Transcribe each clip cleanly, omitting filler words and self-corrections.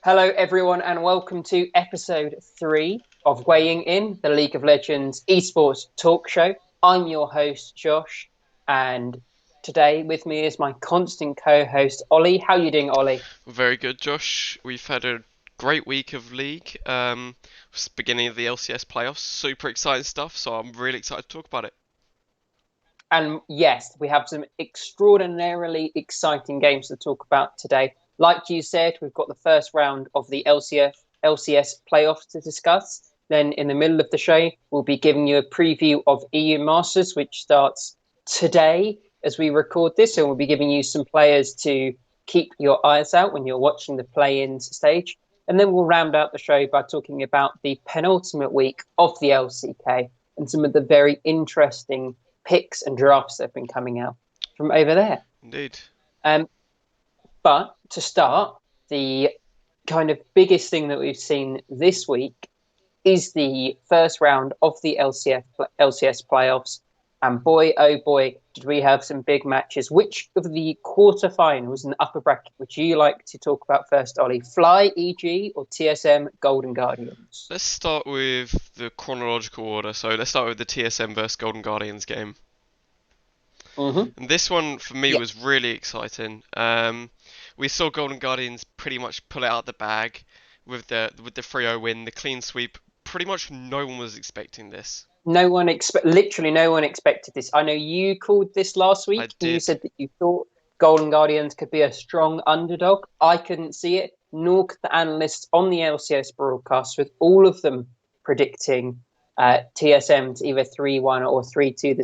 Hello, everyone, and welcome to episode 3 of Weighing In, the League of Legends esports talk show. I'm your host, Josh, and today with me is my constant co-host, Ollie. How are you doing, Ollie? Very good, Josh. We've had a great week of League. It's the beginning of the LCS playoffs. Super exciting stuff, so I'm really excited to talk about it. And yes, we have some extraordinarily exciting games to talk about today. Like you said, we've got the first round of the LCS playoffs to discuss. Then in the middle of the show, we'll be giving you a preview of EU Masters, which starts today as we record this. And we'll be giving you some players to keep your eyes out when you're watching the play-ins stage. And then we'll round out the show by talking about the penultimate week of the LCK and some of the very interesting picks and drafts that have been coming out from over there. Indeed. Um, but to start, the kind of biggest thing that we've seen this week is the first round of the LCS playoffs. And boy, oh boy, did we have some big matches. Which of the quarterfinals in the upper bracket would you like to talk about first, Ollie? Fly, EG, or TSM Golden Guardians? Let's start with the chronological order. So let's start with the TSM versus Golden Guardians game. Mm-hmm. And this one for me Yeah. was really exciting. We saw Golden Guardians pretty much pull it out the bag with the 3-0 win, the clean sweep. Pretty much no one was expecting this. Literally no one expected this. I know you called this last I week and you did. said that you thought Golden Guardians could be a strong underdog. I couldn't see it, nor could the analysts on the LCS broadcast, with all of them predicting TSM to either 3-1 or 3-2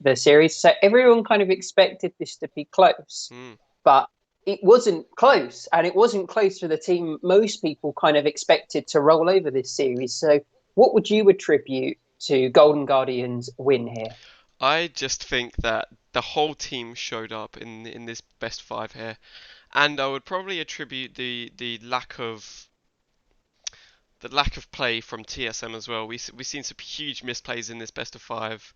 the series. So everyone kind of expected this to be close, Hmm. but it wasn't close, and it wasn't close for the team most people kind of expected to roll over this series. So what would you attribute to Golden Guardians' win here? I just think that the whole team showed up in this best five here, and I would probably attribute the lack of play from TSM as well. We've seen some huge misplays in this best of five.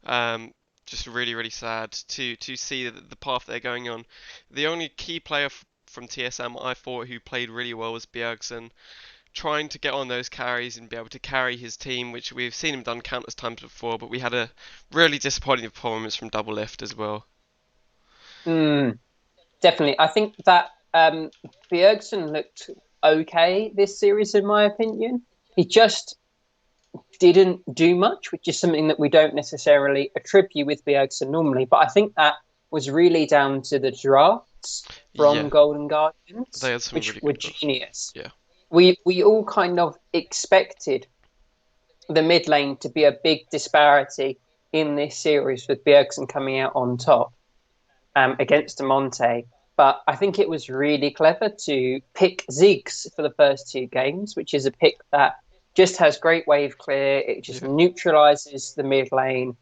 Um, just really sad to see the path they're going on. The only key player from TSM I thought who played really well was Bjergsen, trying to get on those carries and be able to carry his team, which we've seen him done countless times before. But we had a really disappointing performance from Double Lift as well. Mm, definitely. I think that Bjergsen looked okay this series, in my opinion. He just didn't do much, which is something that we don't necessarily attribute with Bjergsen normally. But I think that was really down to the drafts from Yeah, Golden they Guardians, had some which really were good drafts. genius. Yeah. We all kind of expected the mid lane to be a big disparity in this series with Bjergsen coming out on top against Monte. But I think it was really clever to pick Ziggs for the first two games, which is a pick that just has great wave clear. It just Yeah. neutralizes the mid lane,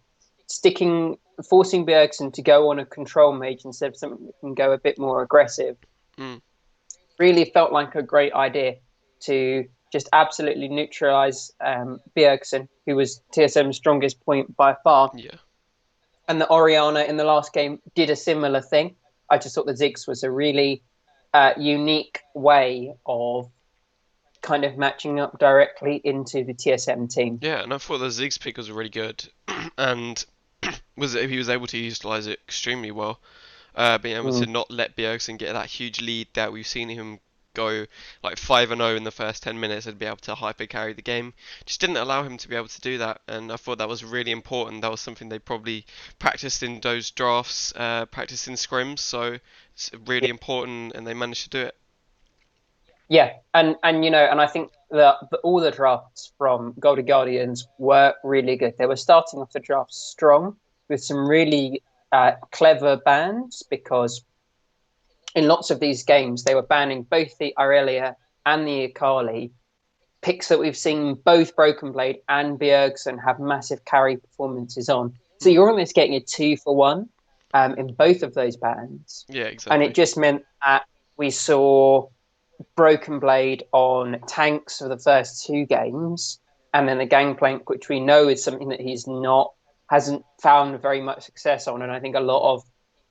forcing Bjergsen to go on a control mage instead of something that can go a bit more aggressive. Mm. Really felt like a great idea to just absolutely neutralize Bjergsen, who was TSM's strongest point by far. Yeah. And the Oriana in the last game did a similar thing. I just thought the Ziggs was a really unique way of kind of matching up directly into the TSM team. Yeah, and I thought the Ziggs pick was really good, and he was able to utilize it extremely well. Being able to Mm. not let Bjergsen get that huge lead that we've seen him go like 5-0 in the first 10 minutes and be able to hyper carry the game. Just didn't allow him to be able to do that, and I thought that was really important. That was something they probably practiced in those drafts, practiced in scrims, so it's really Yeah, important, and they managed to do it. yeah, and I think that all the drafts from Golden Guardians were really good. They were starting off the draft strong with some really clever bans because in lots of these games they were banning both the Aurelia and the Akali, picks that we've seen both Broken Blade and Bjergsen have massive carry performances on. So Mm. you're almost getting a 2-for-1 in both of those bands. Yeah, And it exactly. just meant that we saw Broken Blade on tanks for the first two games, and then the Gangplank, which we know is something that hasn't found very much success on. And I think a lot of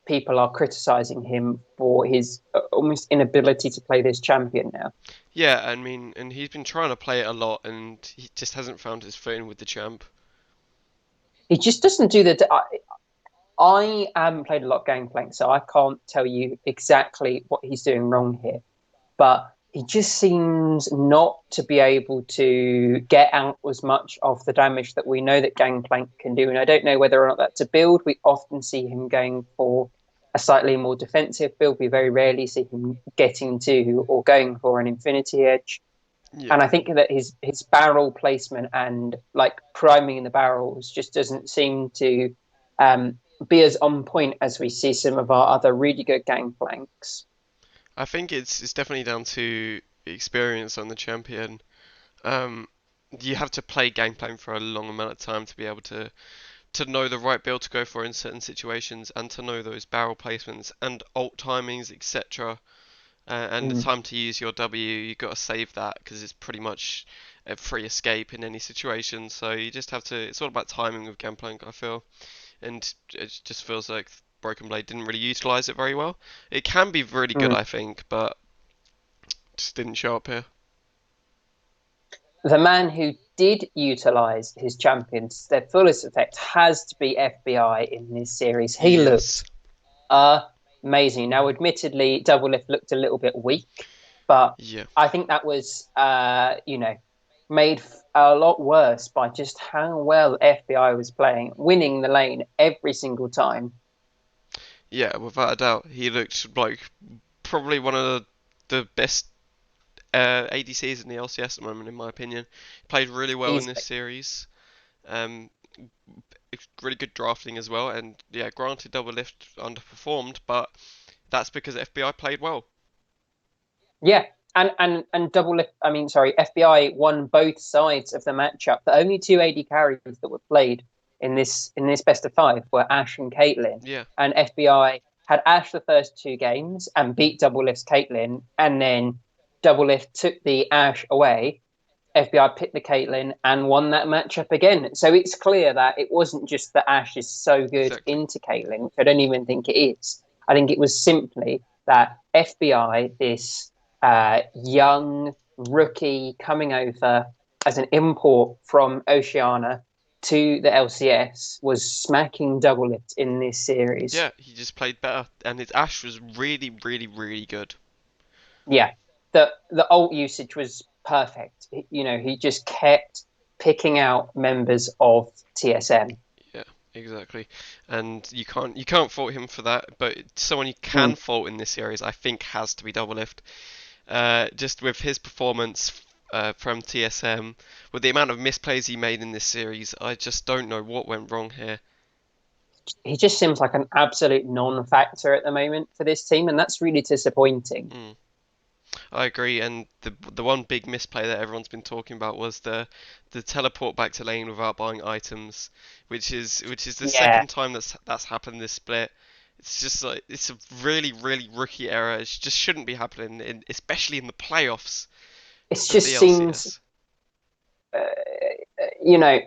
people are criticizing him for his almost inability to play this champion now. Yeah, I mean, and he's been trying to play it a lot, and he just hasn't found his footing with the champ. He just doesn't do the. I haven't played a lot of Gangplank, so I can't tell you exactly what he's doing wrong here. But he just seems not to be able to get out as much of the damage that we know that Gangplank can do. And I don't know whether or not that's a build. We often see him going for a slightly more defensive build. We very rarely see him getting to or going for an Infinity Edge. Yeah, And I think that his barrel placement and like priming the barrels just doesn't seem to be as on point as we see some of our other really good Gangplanks. I think it's definitely down to experience on the champion. Um, you have to play Gangplank for a long amount of time to be able to know the right build to go for in certain situations, and to know those barrel placements and ult timings, etc. And the Mm. time to use your W, you got to save that because it's pretty much a free escape in any situation. So you just have to. It's all about timing with Gangplank, I feel, and it just feels like Broken Blade didn't really utilize it very well. It can be really good, Mm. I think, but just didn't show up here. The man who did utilize his champions to their fullest effect has to be FBI in this series. He Yes. looked amazing. Now, admittedly, Double Lift looked a little bit weak, but Yeah. I think that was, made a lot worse by just how well FBI was playing, winning the lane every single time. Yeah, without a doubt. He looked like probably one of the best ADCs in the LCS at the moment, in my opinion. He played really well in this Easily. series. Um, really good drafting as well. And yeah, granted, Double Lift underperformed, but that's because FBI played well. Yeah, and double. I mean, sorry, FBI won both sides of the matchup. The only two AD carries that were played in this best of five were Ash and Caitlyn, Yeah, and FBI had Ash the first two games and beat Double Lift's Caitlyn, and then Double Lift took the Ash away. FBI picked the Caitlyn and won that matchup again. So it's clear that it wasn't just that Ash is so good exactly. into Caitlyn, which I don't even think it is. I think it was simply that FBI, this young rookie coming over as an import from Oceania to the LCS, was smacking Double Lift in this series. Yeah, he just played better, and his Ash was really, really, really good. Yeah, the ult usage was perfect. He just kept picking out members of TSM. Yeah, exactly. And you can't fault him for that. But someone you can Mm. fault in this series, I think, has to be Double Lift. Just with his performance from TSM, with the amount of misplays he made in this series, I just don't know what went wrong here. He just seems like an absolute non-factor at the moment for this team, and that's really disappointing. Mm, I agree, and the one big misplay that everyone's been talking about was the teleport back to lane without buying items, which is the Yeah, second time that's happened this split. It's just like it's a really really rookie error. It just shouldn't be happening, especially in the playoffs it of the just seems, LCS. uh, you know,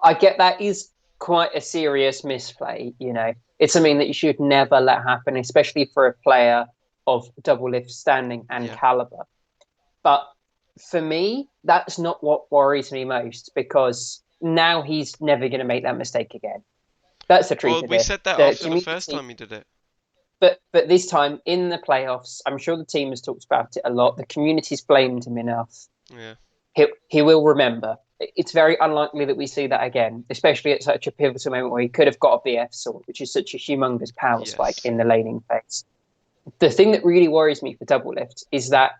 I get that is quite a serious misplay. It's something that you should never let happen, especially for a player of Double Lift standing and Yeah. caliber. But for me, that's not what worries me most, because now he's never going to make that mistake again. That's the truth Well, of we it. said that The after the first community, time he did it. but this time in the playoffs, I'm sure the team has talked about it a lot. The community's blamed him enough. Yeah. He will remember. It's very unlikely that we see that again, especially at such a pivotal moment where he could have got a BF sword, which is such a humongous power spike Yes. in the laning phase. The thing that really worries me for Double Lift is that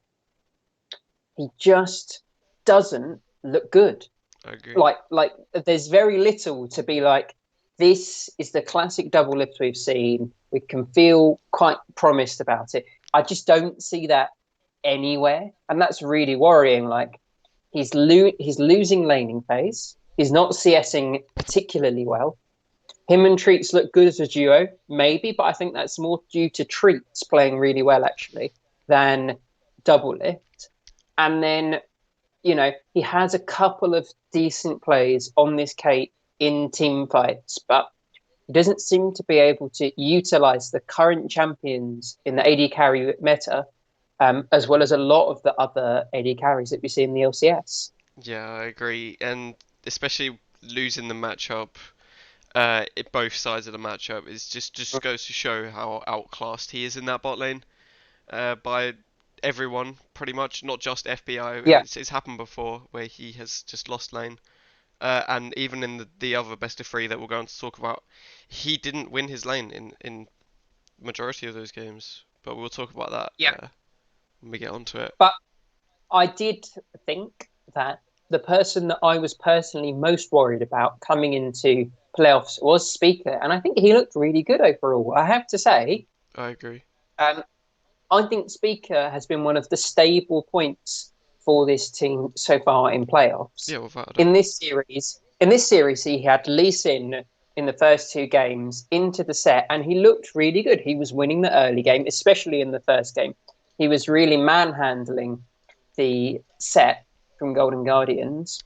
he just doesn't look good. I agree. Like there's very little to be like, this is the classic Double Lift we've seen. We can feel quite promised about it. I just don't see that anywhere, and that's really worrying. Like he's losing laning phase. He's not CSing particularly well. Him and Treats look good as a duo, maybe, but I think that's more due to Treats playing really well actually than Double Lift. And then he has a couple of decent plays on this Kate in team fights, but he doesn't seem to be able to utilize the current champions in the AD carry meta, as well as a lot of the other AD carries that we see in the LCS. Yeah, I agree, and especially losing the matchup, both sides of the matchup is just goes to show how outclassed he is in that bot lane, by everyone pretty much, not just FBI. Yeah, It's happened before where he has just lost lane. And even in the other best of three that we're going to talk about, he didn't win his lane in majority of those games. But we'll talk about that yeah. when we get onto it. But I did think that the person that I was personally most worried about coming into playoffs was Speaker, and I think he looked really good overall. I have to say, I agree. um, I think Speaker has been one of the stable points for this team so far in playoffs. Yeah, without a doubt. In this series, he had Lee Sin in the first two games into the set, and he looked really good. He was winning the early game, especially in the first game. He was really manhandling the set from Golden Guardians,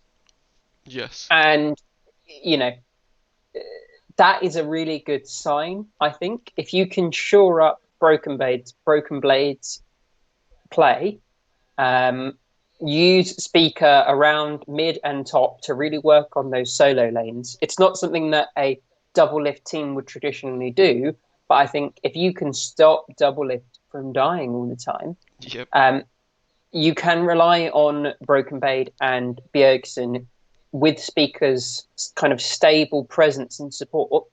Yes. and you know that is a really good sign. I think if you can shore up Broken Blades play, um, use Speaker around mid and top to really work on those solo lanes. It's not something that a double lift team would traditionally do, but I think if you can stop double lift from dying all the time, Yep. you can rely on Broken Blade and Bjergsen with Speaker's kind of stable presence and support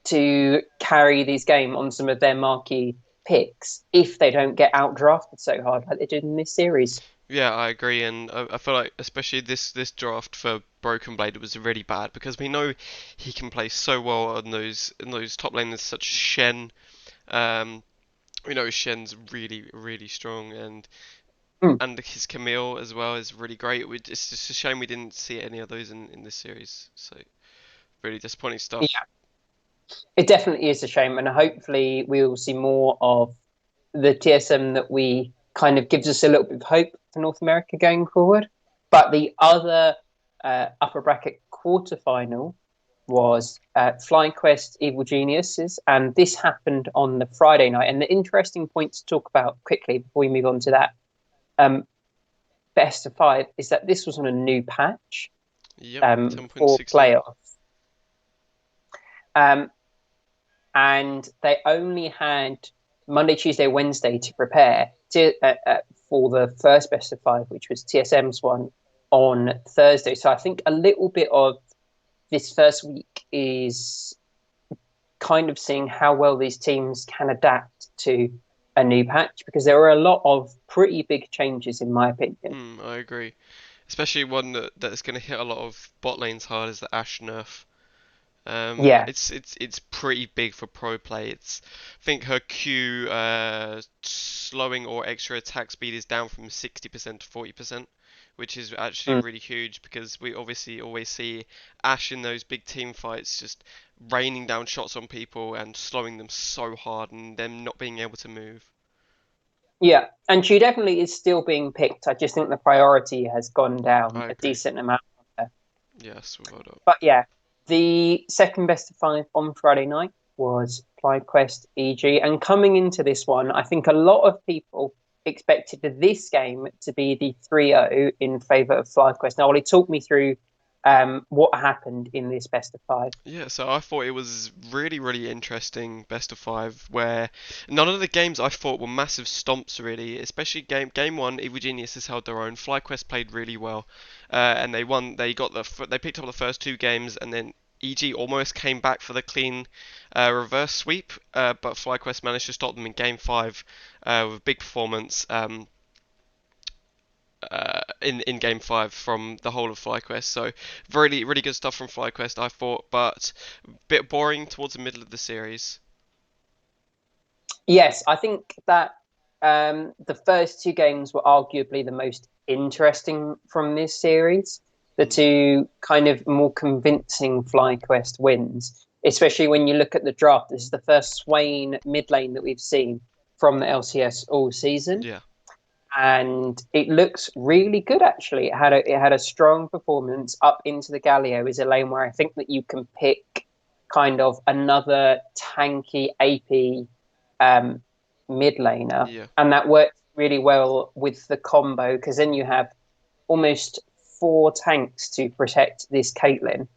to carry these game on some of their marquee picks if they don't get outdrafted so hard like they did in this series. Yeah, I agree, and I feel like especially this draft for Broken Blade was really bad because we know he can play so well on those top laners such as Shen. Um, we know Shen's really strong, Mm. and his Camille as well is really great. It's just a shame we didn't see any of those in this series. So really disappointing stuff. Yeah, it definitely is a shame, and hopefully we will see more of the TSM that we kind of gives us a little bit of hope for North America going forward. But the other upper bracket quarterfinal was Flying Quest Evil Geniuses, and this happened on the Friday night. And the interesting point to talk about quickly before we move on to that best of five is that this was on a new patch Yep, for 10.16. playoffs. Um, and they only had Monday, Tuesday, Wednesday to prepare for the first best of five, which was TSM's one on Thursday. So I think a little bit of this first week is kind of seeing how well these teams can adapt to a new patch because there are a lot of pretty big changes, in my opinion. I agree. Especially one that's going to hit a lot of bot lanes hard is the Ashe nerf. Yeah. It's pretty big for pro play. I think her Q slowing or extra attack speed is down from 60% to 40%, which is actually Mm. really huge because we obviously always see Ashe in those big team fights just raining down shots on people and slowing them so hard and them not being able to move. Yeah, and she definitely is still being picked. I just think the priority has gone down I a agree. decent amount. Yes, without a doubt. But yeah, the second best of five on Friday night was FlyQuest EG. And coming into this one, I think a lot of people expected this game to be the 3-0 in favour of FlyQuest. Now, Ollie, talk me through what happened in this best of five. Yeah, so I thought it was really interesting best of five where none of the games I thought were massive stomps really, especially game one. Evil Geniuses held their own. FlyQuest played really well, and they won. They picked up the first two games, and then EG almost came back for the clean reverse sweep, but FlyQuest managed to stop them in game five with a big performance. In game five from the whole of FlyQuest. So really good stuff from FlyQuest, I thought, but a bit boring towards the middle of the series. Yes, I think that the first two games were arguably the most interesting from this series. The Mm, two kind of more convincing FlyQuest wins, especially when you look at the draft. This is the first Swain mid lane that we've seen from the LCS all season, yeah, and it looks really good. Actually, it had a strong performance up into the Galio. Is a lane where I think that you can pick kind of another tanky AP mid laner, Yeah, and that works really well with the combo because then you have almost four tanks to protect this Caitlyn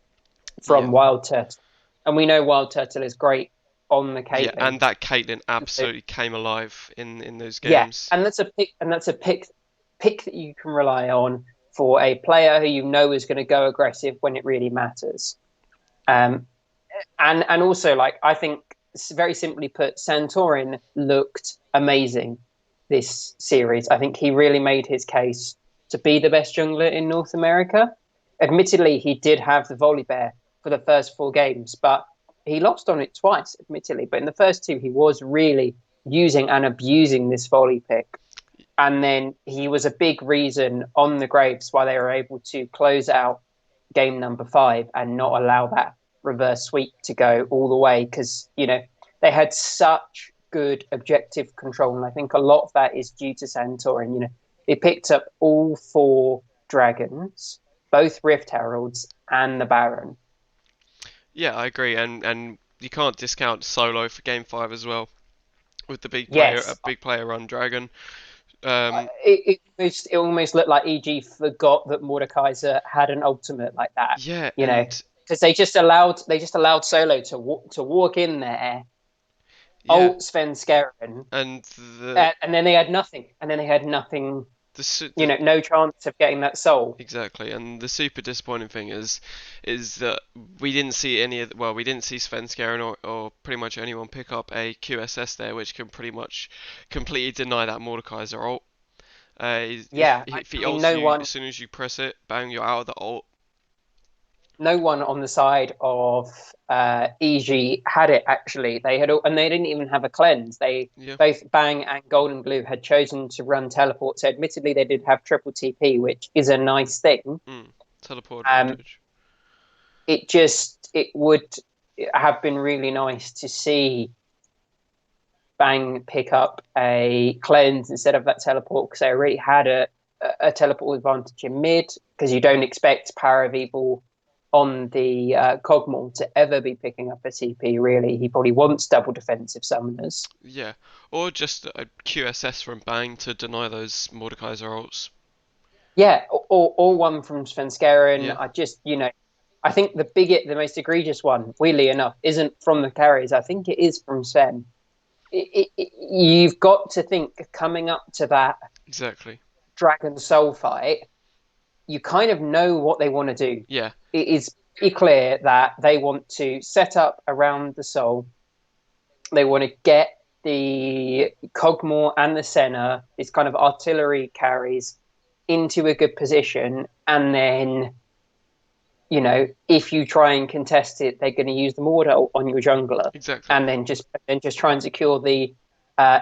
yeah, from Wild Turtle, and we know Wild Turtle is great on the yeah. Caitlyn. And that Caitlyn So, absolutely came alive in those yeah, games. and that's a pick that you can rely on for a player who you know is going to go aggressive when it really matters. Um, and also, like, I think, very simply put, Santorin looked amazing this series. I think he really made his case to be the best jungler in North America. Admittedly, he did have the volley bear for the first four games, but he lost on it twice, admittedly. But in the first two, he was really using and abusing this volley pick. And then he was a big reason on the Graves why they were able to close out game number 5 and not allow that reverse sweep to go all the way because, they had such good objective control. And I think a lot of that is due to Santorin. They picked up all four dragons, both Rift Heralds and the Baron. Yeah, I agree, and you can't discount solo for game five as well with the a Yes, big player run dragon. Um, it almost looked like EG forgot that Mordekaiser had an ultimate like that, yeah, you know, and because they just allowed Solo to walk in there, yeah, ult Sven Skaren, and the and then they had nothing, and then they had nothing, the, su- the no chance of getting that soul. exactly, and the super disappointing thing is that we didn't see we didn't see Sven Skaren or pretty much anyone pick up a QSS there, which can pretty much completely deny that Mordekaiser ult. Yeah, If he I mean, ults no you one, as soon as you press it, bang, you're out of the ult. no one on the side of EG had it actually. And they didn't even have a cleanse. They Yeah, both Bang and Golden Glue had chosen to run teleport. So admittedly, they did have triple TP, which is a nice thing. teleport Um, advantage. it would have been really nice to see Bang pick up a cleanse instead of that teleport because they already had a teleport advantage in mid because you don't expect Power of Evil on the Cogmore to ever be picking up a TP, really. He probably wants double defensive summoners. Yeah, or just a QSS from Bang to deny those Mordekaiser ults. Yeah, or one from Svenskeren. Yeah, I think the most egregious one, weirdly enough, isn't from the carries. I think it is from Sven. You've got to think coming up to that exactly. Dragon Soul fight, you kind of know what they want to do. Yeah, It is pretty clear that they want to set up around the Soul. They want to get the Cogmore and the Senna, these kind of artillery carries, into a good position, and then if you try and contest it, they're going to use the Mortar on your jungler, exactly. and then just try and secure the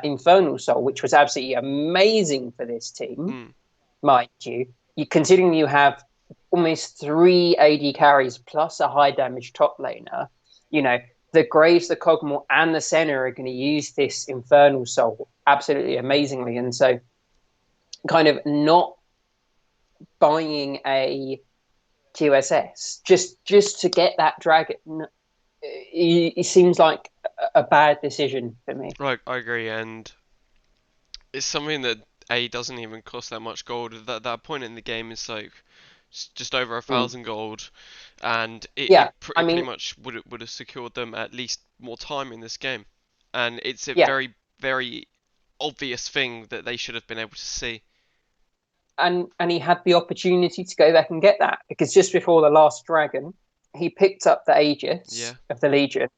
Infernal Soul, which was absolutely amazing for this team, Mm, mind you. Considering you have almost three AD carries plus a high damage top laner, you know the Graves, the Cogmore, and the Senna are going to use this Infernal Soul absolutely amazingly, and so kind of not buying a QSS just to get that dragon. It seems like a bad decision for me. right, I agree, and it's something that A doesn't even cost that much gold. That point in the game is like just over a Mm. thousand gold, and Yeah, I it pretty mean, much would have secured them at least more time in this game, and it's a yeah, very obvious thing that they should have been able to see. and he had the opportunity to go back and get that because just before the last dragon, he picked up the Yeah, Aegis of the Legion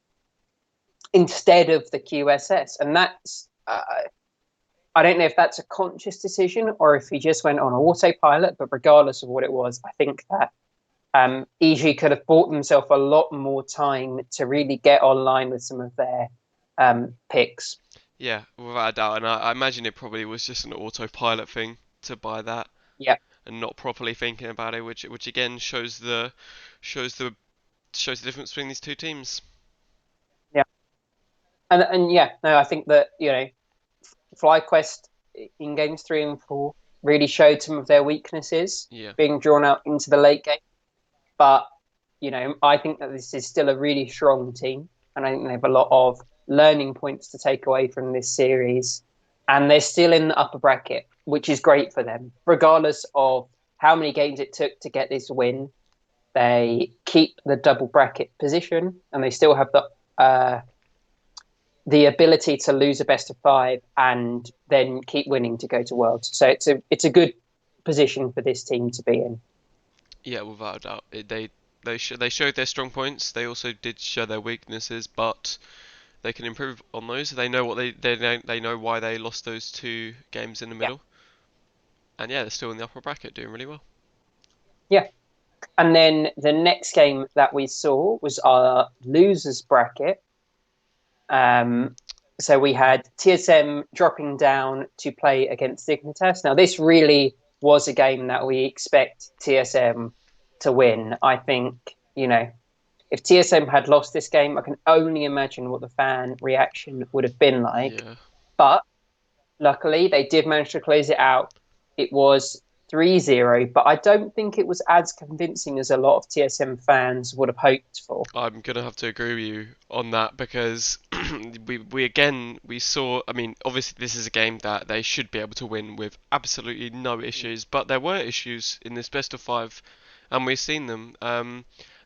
instead of the QSS, and that's I don't know if that's a conscious decision or if he just went on autopilot. But regardless of what it was, I think that EG could have bought themselves a lot more time to really get online with some of their picks. yeah, without a doubt, and I imagine it probably was just an autopilot thing to buy that Yeah, and not properly thinking about it, which again shows the shows the difference between these two teams. yeah, and yeah, no, I think that FlyQuest in games 3 and 4 really showed some of their weaknesses Yeah, being drawn out into the late game, but I think that this is still a really strong team, and I think they have a lot of learning points to take away from this series. And they're still in the upper bracket, which is great for them, regardless of how many games it took to get this win. They keep the double bracket position, and they still have the ability to lose a best of five and then keep winning to go to Worlds. So it's a good position for this team to be in. Yeah, without a doubt. They showed their strong points. They also did show their weaknesses, but they can improve on those. They know what they know why they lost those two games in the Yeah, middle. And yeah, they're still in the upper bracket, doing really well. yeah. And then the next game that we saw was our losers bracket. Um, so we had TSM dropping down to play against Dignitas. Now, this really was a game that we expect TSM to win. I think, if TSM had lost this game, I can only imagine what the fan reaction would have been like. Yeah. But luckily, they did manage to close it out. It was 3-0, but I don't think it was as convincing as a lot of TSM fans would have hoped for. I'm gonna have to agree with you on that because we saw. I mean, obviously this is a game that they should be able to win with absolutely no issues, but there were issues in this best of five, and we've seen them.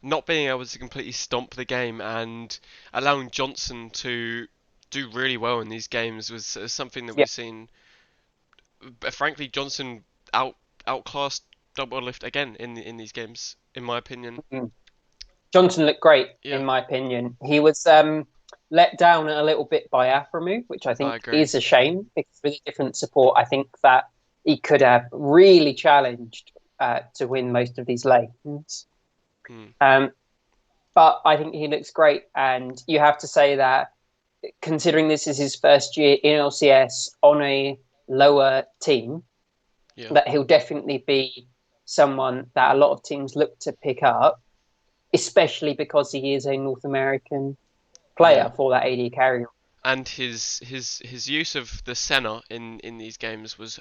Not being able to completely stomp the game and allowing Johnson to do really well in these games was something that Yeah. we've seen. Frankly, Johnson outclassed Double Lift again in these games, in my opinion. Mm. Johnson looked great, Yeah, in my opinion. He was let down a little bit by Aframu, which I I think agree. is a shame because with a different support, I think that he could have really challenged to win most of these lanes. Hmm. Um, but I think he looks great, and you have to say that considering this is his first year in LCS on a lower team, Yeah. that he'll definitely be someone that a lot of teams look to pick up, especially because he is a North American Yeah. player for that AD carry. And his use of the Senna in these games was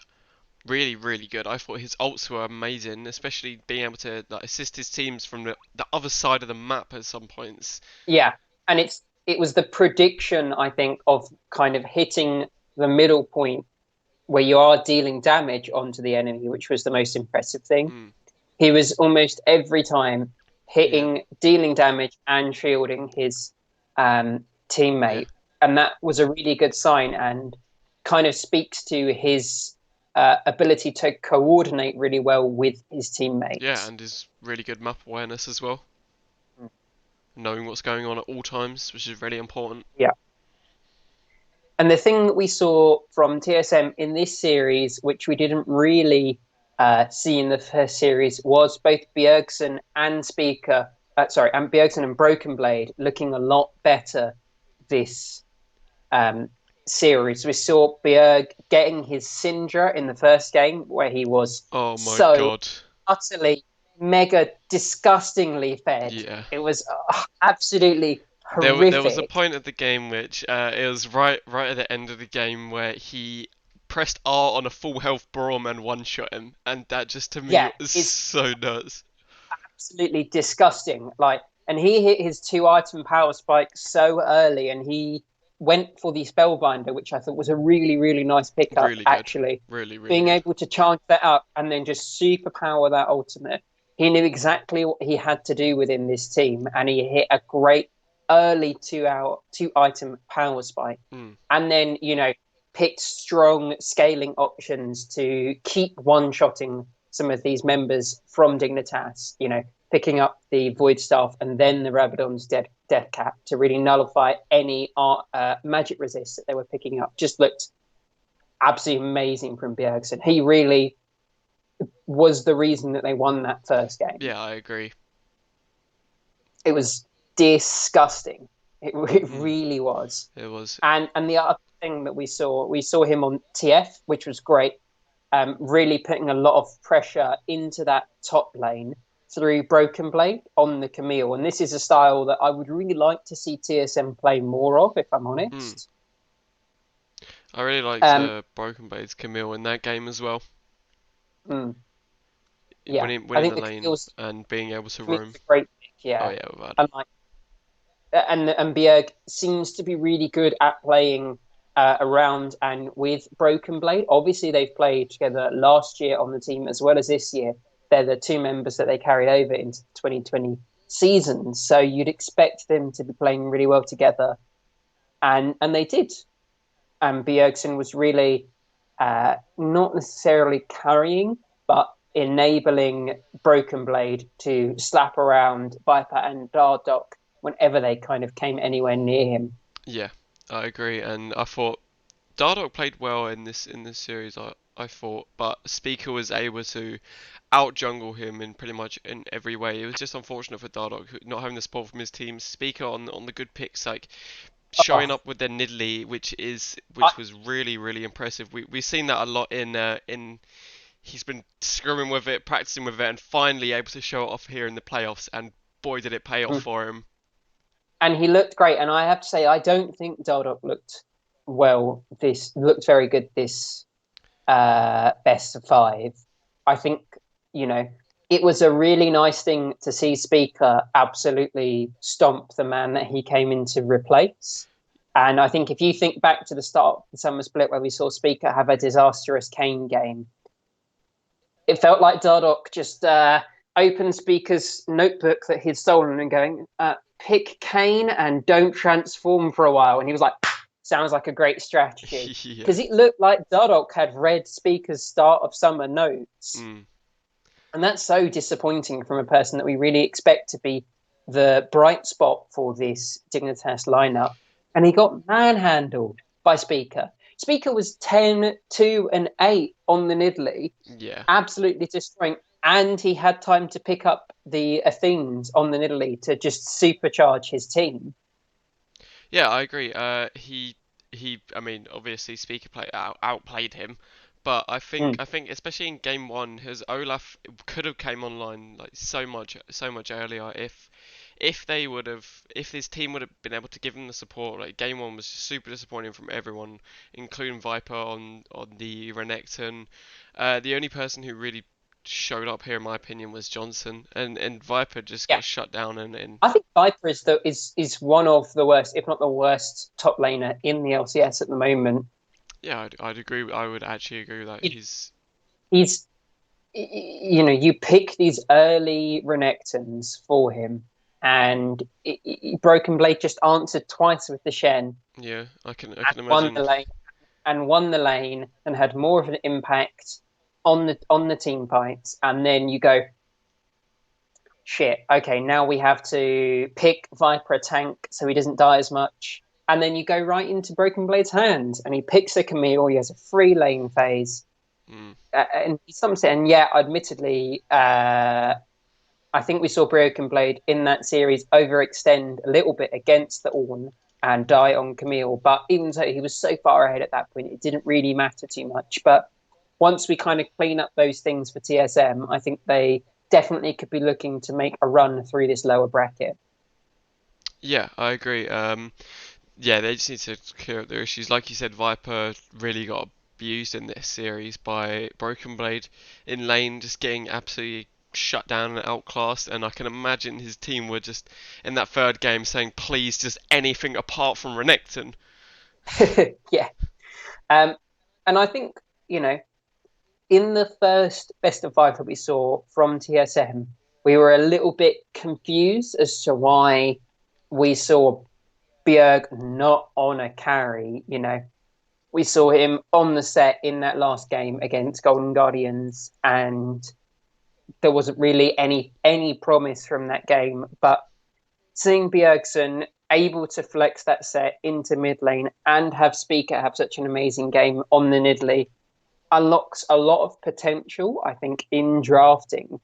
really good. I thought his ults were amazing, especially being able to like, assist his teams from the other side of the map at some points. Yeah, and it was the prediction I think of kind of hitting the middle point where you are dealing damage onto the enemy, which was the most impressive thing. Mm. He was almost every time Yeah. dealing damage and shielding his Yeah. teammate, and that was a really good sign and kind of speaks to his ability to coordinate really well with his Yeah, teammates. and his really good map awareness as well, knowing what's going on at all times, which is really important. Yeah. And the thing that we saw from TSM in this series, which we didn't really see in the first series, was both Bjergsen and and Bjergsen and Broken Blade looking a lot better this um, series. We saw Bjerg getting his Syndra in the first game, where he was Oh my so god. utterly, mega, disgustingly fed. Yeah. It was absolutely There was a horrific. point of the game which it was right at the end of the game where he pressed R on a full health Braum and one shot him, and that just to me Yeah, was it's so nuts. absolutely disgusting. And he hit his 2 item power spike so early, and he went for the spellbinder, which I thought was a really, really nice pickup. Really good. Actually, Really being good. able to charge that up and then just superpower that ultimate, he knew exactly what he had to do within this team, and he hit a great early 2 item power spike, Mm. and then picked strong scaling options to keep one-shotting some of these members from Dignitas, picking up the Void Staff and then the Rabadon's Death Cap to really nullify any magic resist that they were picking up. Just looked absolutely amazing from Bjergsen. He really was the reason that they won that first game. Yeah, I agree. It was disgusting. It Mm. really was. It was. And the other thing that we saw him on TF, which was great, really putting a lot of pressure into that top lane through Broken Blade on the Camille. And this is a style that I would really like to see TSM play more of, if I'm Mm. honest. I really liked Um, Broken Blade's Camille in that game as well. mm, yeah, I Winning think the the lane Camille's, and being able to Camille's roam. a great pick. Oh Yeah, yeah, without and like and Bjerg seems to be really good at playing around and with Broken Blade. Obviously, they've played together last year on the team as well as this year. They're the two members that they carried over into the 2020 season, so you'd expect them to be playing really well together, and they did. And Bjergsen was really not necessarily carrying, but enabling Broken Blade to slap around Viper and Dardoch whenever they kind of came anywhere near him. Yeah, I agree, and I thought Dardoch played well in this series. I thought, but Speaker was able to out jungle him in pretty much in every way. It was just unfortunate for Dardoch not having the support from his team. Speaker on the good picks, like showing Oh, up with their Nidalee, I, which was really impressive. We've seen that a lot in he's been scrumming with it, practicing with it, and finally able to show it off here in the playoffs. And boy, did it pay off mm. for him. And he looked great. And I have to say, I don't think Dardoch looked very good this best of five. I think, you know, it was a really nice thing to see Speaker absolutely stomp the man that he came in to replace. And I think if you think back to the start of the summer split where we saw Speaker have a disastrous Kane game, it felt like Dardoch just opened Speaker's notebook that he'd stolen and going, pick Kane and don't transform for a while. And he was like, sounds like a great strategy. Yeah. Because it looked like Dardoch had read Speaker's start of summer notes. Mm. And that's so disappointing from a person that we really expect to be the bright spot for this Dignitas lineup. And he got manhandled by Speaker. Speaker was 10, 2, and 8 on the Nidalee, Yeah. absolutely destroying. And he had time to pick up the Athenes on the Nidalee to just supercharge his team. Yeah, I agree. I mean, obviously, Speaker outplayed him, but Mm. I think especially in game one, his Olaf could have came online like so much earlier if his team would have been able to give him the support. Like game one was super disappointing from everyone, including Viper on the Renekton. The only person who really showed up here, in my opinion, was Johnson, and Viper just Yeah, got shut down and I think Viper is one of the worst, if not the worst, top laner in the LCS at the moment. yeah, I'd agree. I would actually agree with that. You know, he's you pick these early Renekton for him, and Broken Blade just answered twice with the Shen Yeah, I and can imagine. won the lane and had more of an impact on the team fights. And then you go, shit, okay, now we have to pick Viper a tank so he doesn't die as much. And then you go right into Broken Blade's hands, and he picks a Camille. He has a free lane phase, Mm. and something. And yeah, admittedly, I think we saw Broken Blade in that series overextend a little bit against the Ornn and die on Camille. But even so, he was so far ahead at that point, it didn't really matter too much. But once we kind of clean up those things for TSM, I think they definitely could be looking to make a run through this lower bracket. Yeah, I agree. Yeah, they just need to clear up their issues. Like you said, Viper really got abused in this series by Broken Blade in lane, just getting absolutely shut down and outclassed. And I can imagine his team were just in that third game saying, "Please, just anything apart from Renekton." Yeah. Um, and I think, you know, in the first best of five that we saw from TSM, we were a little bit confused as to why we saw Bjerg not on a carry. We saw him on the set in that last game against Golden Guardians, and there wasn't really any promise from that game. But seeing Bjergsen able to flex that set into mid lane and have Speaker have such an amazing game on the Nidalee unlocks a lot of potential, I think, in drafting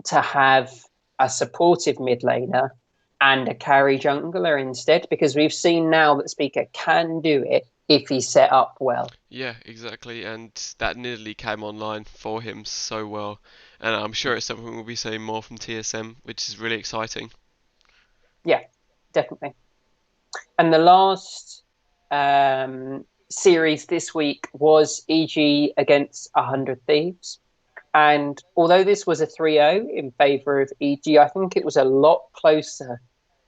to have a supportive mid laner and a carry jungler instead, because we've seen now that Speaker can do it if he's set up well. Yeah, exactly. And that nearly came online for him so well. And I'm sure it's something we'll be seeing more from TSM, which is really exciting. Yeah, definitely. And the last series this week was EG against 100 Thieves. And although this was a 3-0 in favour of EG, I think it was a lot closer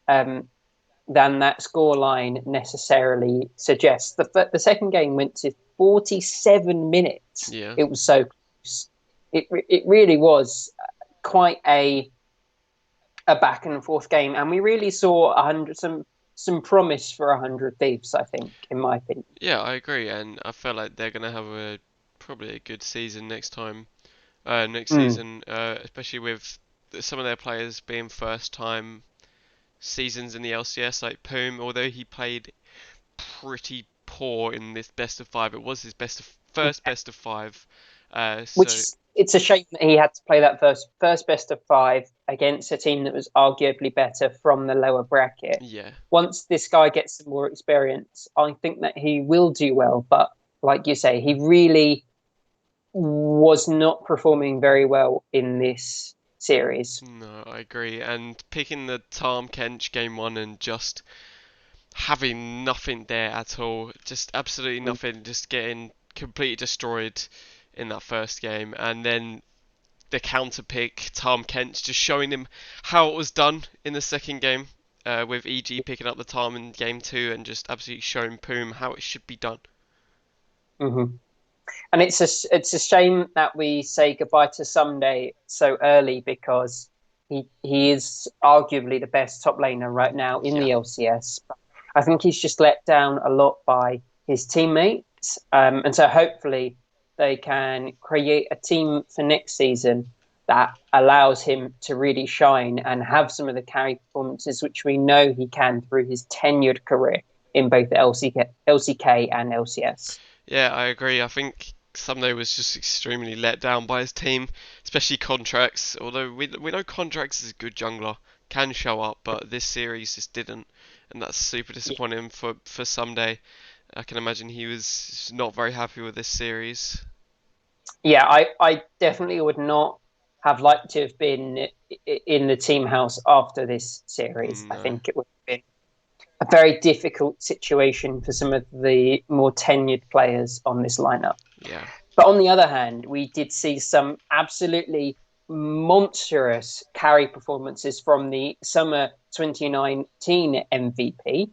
um, than that scoreline necessarily suggests. The second game went to 47 minutes. Yeah. It was so close. It really was quite a back and forth game, and we really saw 100 some promise for 100 Thieves. I think, in my opinion. Yeah, I agree, and I feel like they're gonna have a probably a good season next Mm. season, especially with some of their players being first time seasons in the LCS, like Poom, although he played pretty poor in this best of five, it was his first best of five. Which So it's a shame that he had to play that first best of five against a team that was arguably better from the lower bracket. yeah, Once this guy gets some more experience, I think that he will do well. But like you say, he really was not performing very well in this series. no, I agree. And picking the Tarm Kench game one and just having nothing there at all, just absolutely nothing, just getting completely destroyed in that first game, and then the counter pick, Tom Kent, just showing him how it was done in the second game, with EG picking up the Tom in game two and just absolutely showing Poom how it should be done. Mm-hmm. And it's a shame that we say goodbye to Sunday so early because he is arguably the best top laner right now in Yeah, the LCS. But I think he's just let down a lot by his teammates, and so hopefully they can create a team for next season that allows him to really shine and have some of the carry performances which we know he can through his tenured career in both the LCK and LCS. yeah, I agree. I think Sunday was just extremely let down by his team, especially Contracts. Although we know Contracts is a good jungler, can show up, but this series just didn't, and that's super disappointing for Sunday. I can imagine he was not very happy with this series. Yeah, I definitely would not have liked to have been in the team house after this series. I No, think it would have been a very difficult situation for some of the more tenured players on this lineup. yeah. But on the other hand, we did see some absolutely monstrous carry performances from the summer 2019 MVP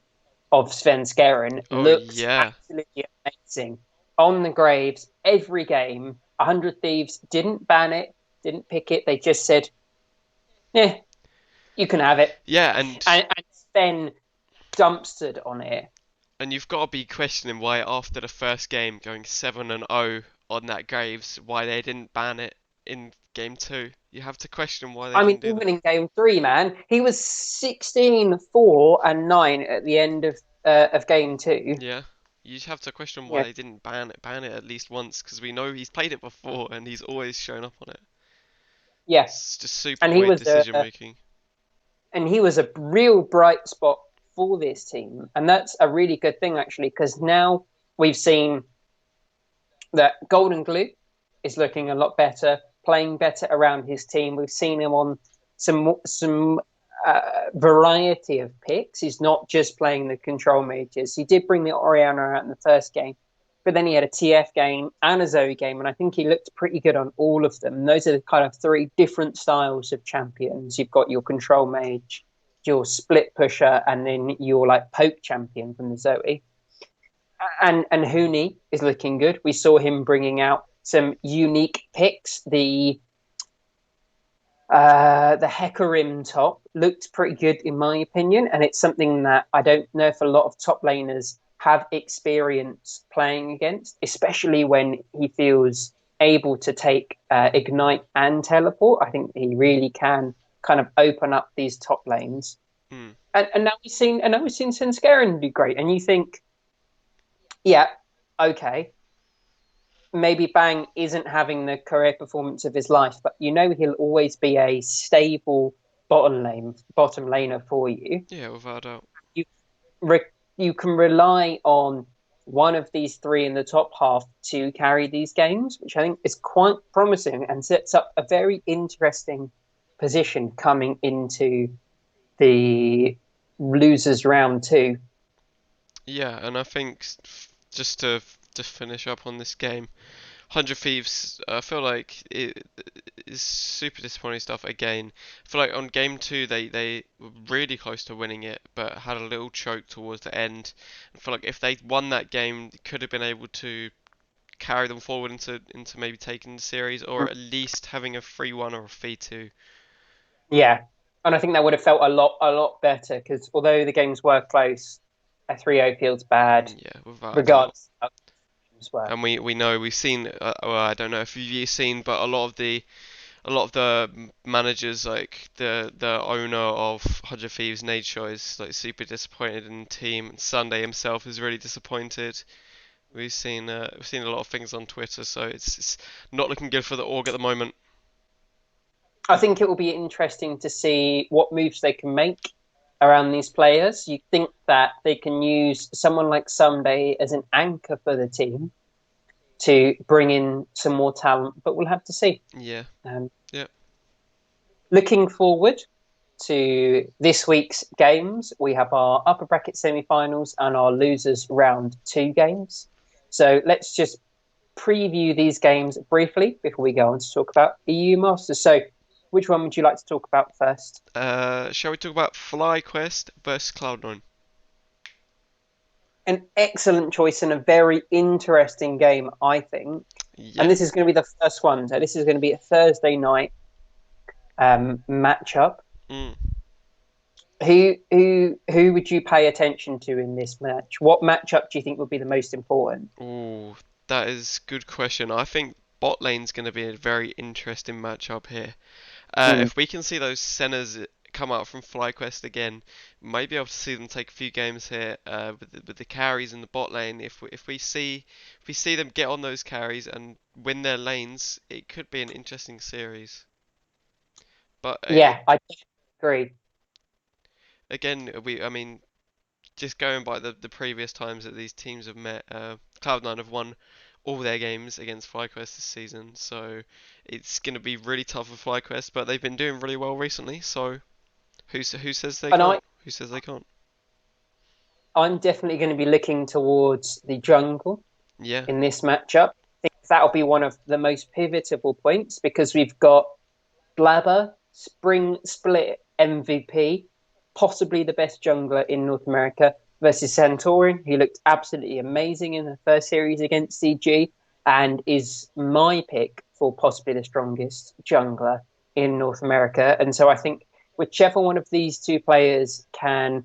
of Sven Skeren. Oh Looks yeah. absolutely amazing on the Graves every game. 100 Thieves didn't ban it, didn't pick it. They just said, "Yeah, you can have it," Yeah, and and Sven dumpstered on it. and you've got to be questioning why after the first game going 7-0 on that Graves, why they didn't ban it in game two. You have to question why they I mean, didn't do that. even in game three, man, he was 16, 4, and 9 at the end of game two. Yeah. You just have to question why Yeah, they didn't ban it at least once, because we know he's played it before and he's always shown up on it. yeah, It's just super and he weird was decision making. a real bright spot for this team, and that's a really good thing actually, because now we've seen that Golden Glue is looking a lot better, playing better around his team. We've seen him on some variety of picks. He's not just playing the control mages. He did bring the Orianna out in the first game, but then he had a TF game and a Zoe game, and I think he looked pretty good on all of them. And those are the kind of three different styles of champions. You've got your control mage, your split pusher, and then your like poke champion from the Zoe. And Hooney is looking good. We saw him bringing out some unique picks. The Hecarim top looked pretty good in my opinion, and it's something that I don't know if a lot of top laners have experience playing against, especially when he feels able to take ignite and teleport. I think he really can kind of open up these top lanes. Hmm. And now we've seen Svenskeren do great. And you think, yeah, okay, maybe Bang isn't having the career performance of his life, but you know he'll always be a stable bottom laner for you. Yeah, without a doubt. You you can rely on one of these three in the top half to carry these games, which I think is quite promising and sets up a very interesting position coming into the losers round two. Yeah, and I think just to finish up on this game, 100 Thieves, I feel like it is super disappointing stuff again. I feel like on game two they were really close to winning it, but had a little choke towards the end. I feel like if they won that game, they could have been able to carry them forward into maybe taking the series, or at least having a 3-1 or a 3-2. Yeah, and I think that would have felt a lot better because although the games were close, a 3-0 feels bad, Yeah, without a doubt. regardless of how the games were. And we know we've seen well, I don't know if you've seen, but a lot of the managers, like the owner of 100 Thieves, Nate Shaw, is like super disappointed in the team, and Sunday himself is really disappointed. We've seen a lot of things on Twitter, so it's not looking good for the org at the moment. I think it will be interesting to see what moves they can make around these players. You think that they can use someone like Sunday as an anchor for the team to bring in some more talent, but we'll have to see. Yeah, Um, yeah. Looking forward to this week's games, we have our upper bracket semi-finals and our losers round two games. So let's just preview these games briefly before we go on to talk about EU Masters. So, which one would you like to talk about first? Shall we talk about FlyQuest versus Cloud9? An excellent choice and a very interesting game, I think. And Yeah. this is going to be the first one. So this is going to be a Thursday night matchup. Mm. Who would you pay attention to in this match? What matchup do you think would be the most important? Ooh, that is good question. I think bot lane's going to be a very interesting matchup here. Mm, If we can see those centers come out from FlyQuest again, we might be able to see them take a few games here with the carries in the bot lane. If we see them get on those carries and win their lanes, it could be an interesting series. But yeah, I agree. again, I mean, just going by the previous times that these teams have met, Cloud9 have won all their games against FlyQuest this season, so it's going to be really tough for FlyQuest, but they've been doing really well recently, so who says they And can't? Who says they can't? I'm definitely going to be looking towards the jungle Yeah, in this matchup. I think that'll be one of the most pivotal points because we've got Blabber, Spring Split MVP, possibly the best jungler in North America, versus Santorin, who looked absolutely amazing in the first series against CG and is my pick for possibly the strongest jungler in North America. And so I think whichever one of these two players can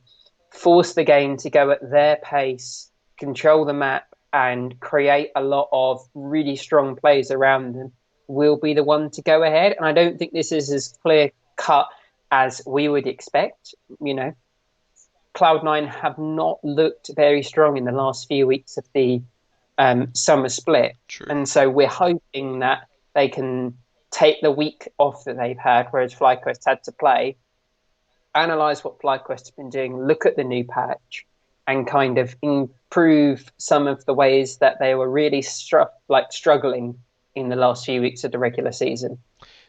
force the game to go at their pace, control the map, and create a lot of really strong plays around them will be the one to go ahead. And I don't think this is as clear cut as we would expect. You know, Cloud9 have not looked very strong in the last few weeks of the summer split. true. And so we're hoping that they can take the week off that they've had, whereas FlyQuest had to play, analyze what FlyQuest have been doing, look at the new patch, and kind of improve some of the ways that they were really struggling in the last few weeks of the regular season.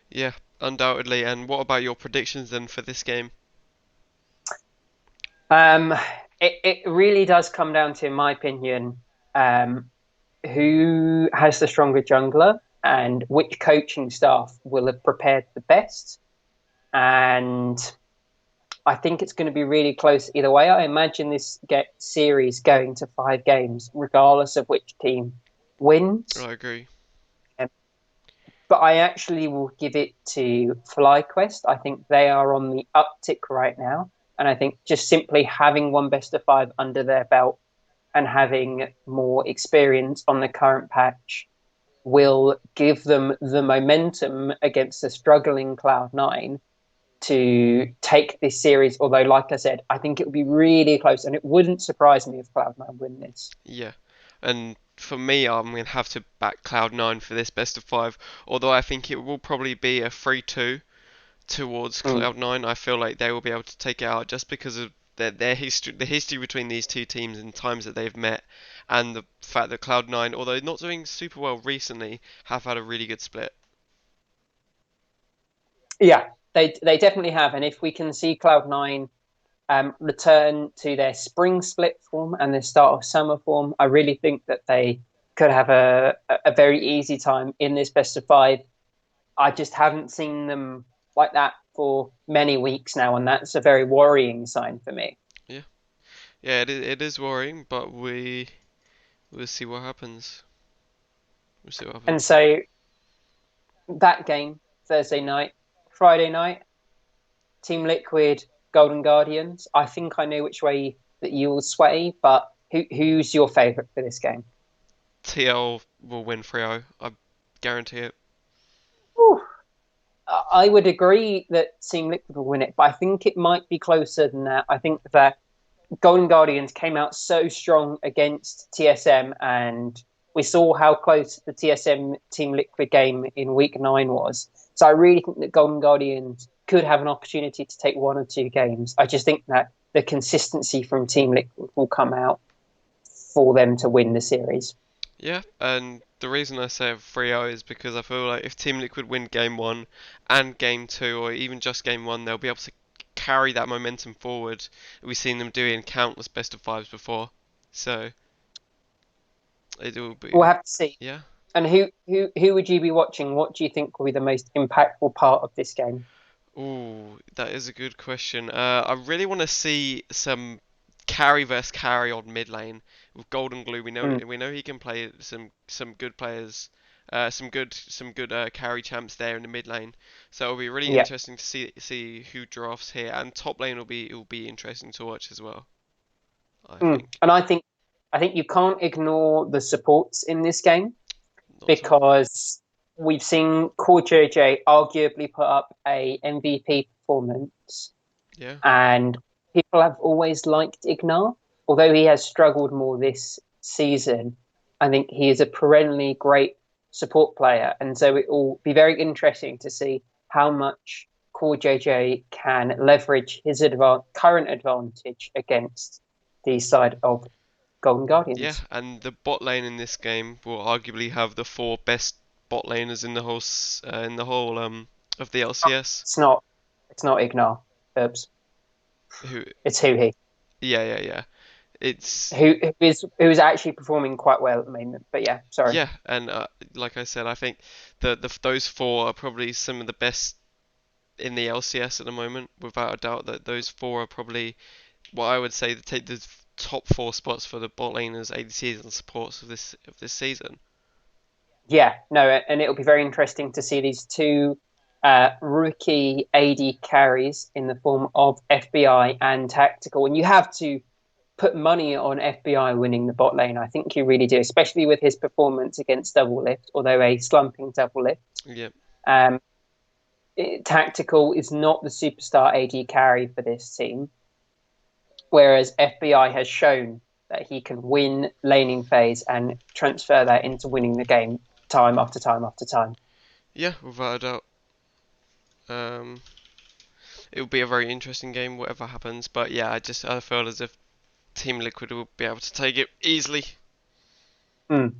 Yeah, undoubtedly. And what about your predictions then for this game? Um, it really does come down to, in my opinion, um, who has the stronger jungler and which coaching staff will have prepared the best. And I think it's going to be really close either way. I imagine this series going to 5 games, regardless of which team wins. I agree. Um, but I actually will give it to FlyQuest. I think they are on the uptick right now. And I think just simply having one best of 5 under their belt and having more experience on the current patch will give them the momentum against the struggling Cloud9 to take this series. Although, like I said, I think it would be really close, and it wouldn't surprise me if Cloud9 win this. Yeah. And for me, I'm going to have to back Cloud9 for this best of five, although I think it will probably be a 3-2 towards Mm. Cloud9. I feel like they will be able to take it out just because of their history, the history between these two teams and times that they've met, and the fact that Cloud9, although not doing super well recently, have had a really good split. Yeah, they definitely have, and if we can see Cloud9 return to their spring split form and their start of summer form, I really think that they could have a very easy time in this best of five. I just haven't seen them like that for many weeks now, and that's a very worrying sign for me. Yeah, yeah, it is worrying, but we'll see what happens. We'll see what And happens. so that game, Thursday night, Friday night, Team Liquid, Golden Guardians. I think I know which way that you will sway, but who's your favourite for this game? TL will win 3-0. I guarantee it. Whew. I would agree that Team Liquid will win it, but I think it might be closer than that. I think that Golden Guardians came out so strong against TSM, and we saw how close the TSM Team Liquid game in week 9 was. So I really think that Golden Guardians could have an opportunity to take one or two games. I just think that the consistency from Team Liquid will come out for them to win the series. Yeah, and the reason I say 3-0 is because I feel like if Team Liquid win game 1 and game 2, or even just game 1, they'll be able to carry that momentum forward. We've seen them do it in countless best of fives before. So it will We'll be, have to see. yeah. And who would you be watching? What do you think will be the most impactful part of this game? Ooh, that is a good question. I really want to see some carry versus carry on mid lane with Golden Glue. Mm, We know he can play some good players, some good carry champs there in the mid lane. So it'll be really yeah. interesting to see who drafts here, and top lane will be interesting to watch as well. I think And I think you can't ignore the supports in this game not at all. because we've seen Core JJ arguably put up a MVP performance, Yeah, and people have always liked Ignar, although he has struggled more this season. I think he is a perennially great support player, and so it will be very interesting to see how much Core JJ can leverage his current advantage against the side of Golden yeah, Guardians. and the bot lane in this game will arguably have the four best bot laners in the whole of the LCS. It's not. It's not Ignar. Oops. Who It's Huhi, Yeah. It's who is actually performing quite well at the moment. But yeah, sorry. yeah, and like I said, I think those four are probably some of the best in the LCS at the moment, without a doubt. That those four are probably what I would say to take the top four spots for the bot laners, ADCs, and supports of this season. Yeah, no, and it'll be very interesting to see these two rookie AD carries in the form of FBI and Tactical. And you have to put money on FBI winning the bot lane. I think you really do, especially with his performance against Double Lift, although a slumping Double Lift. Yeah, Um, Tactical is not the superstar AD carry for this team, whereas FBI has shown that he can win laning phase and transfer that into winning the game time after time after time. yeah, without a doubt. Um, it will be a very interesting game, whatever happens. But yeah, I feel as if Team Liquid will be able to take it easily. Mm.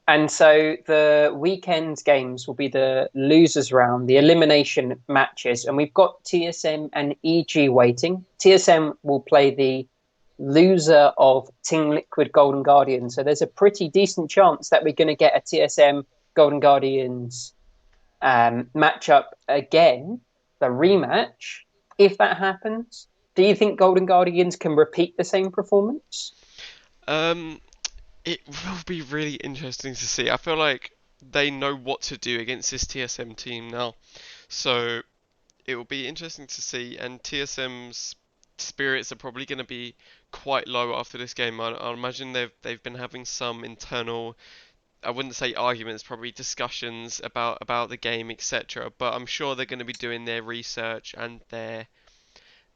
And so the weekend games will be the losers round, the elimination matches, and we've got TSM and EG waiting. TSM will play the loser of Team Liquid Golden Guardians, so there's a pretty decent chance that we're going to get a TSM Golden Guardians matchup again, the rematch. If that happens, do you think Golden Guardians can repeat the same performance? Um, it will be really interesting to see. I feel like they know what to do against this TSM team now, so it will be interesting to see. And TSM's spirits are probably going to be quite low after this game. I imagine they've been having some internal, I wouldn't say arguments, probably discussions about the game, etc. But I'm sure they're going to be doing their research and their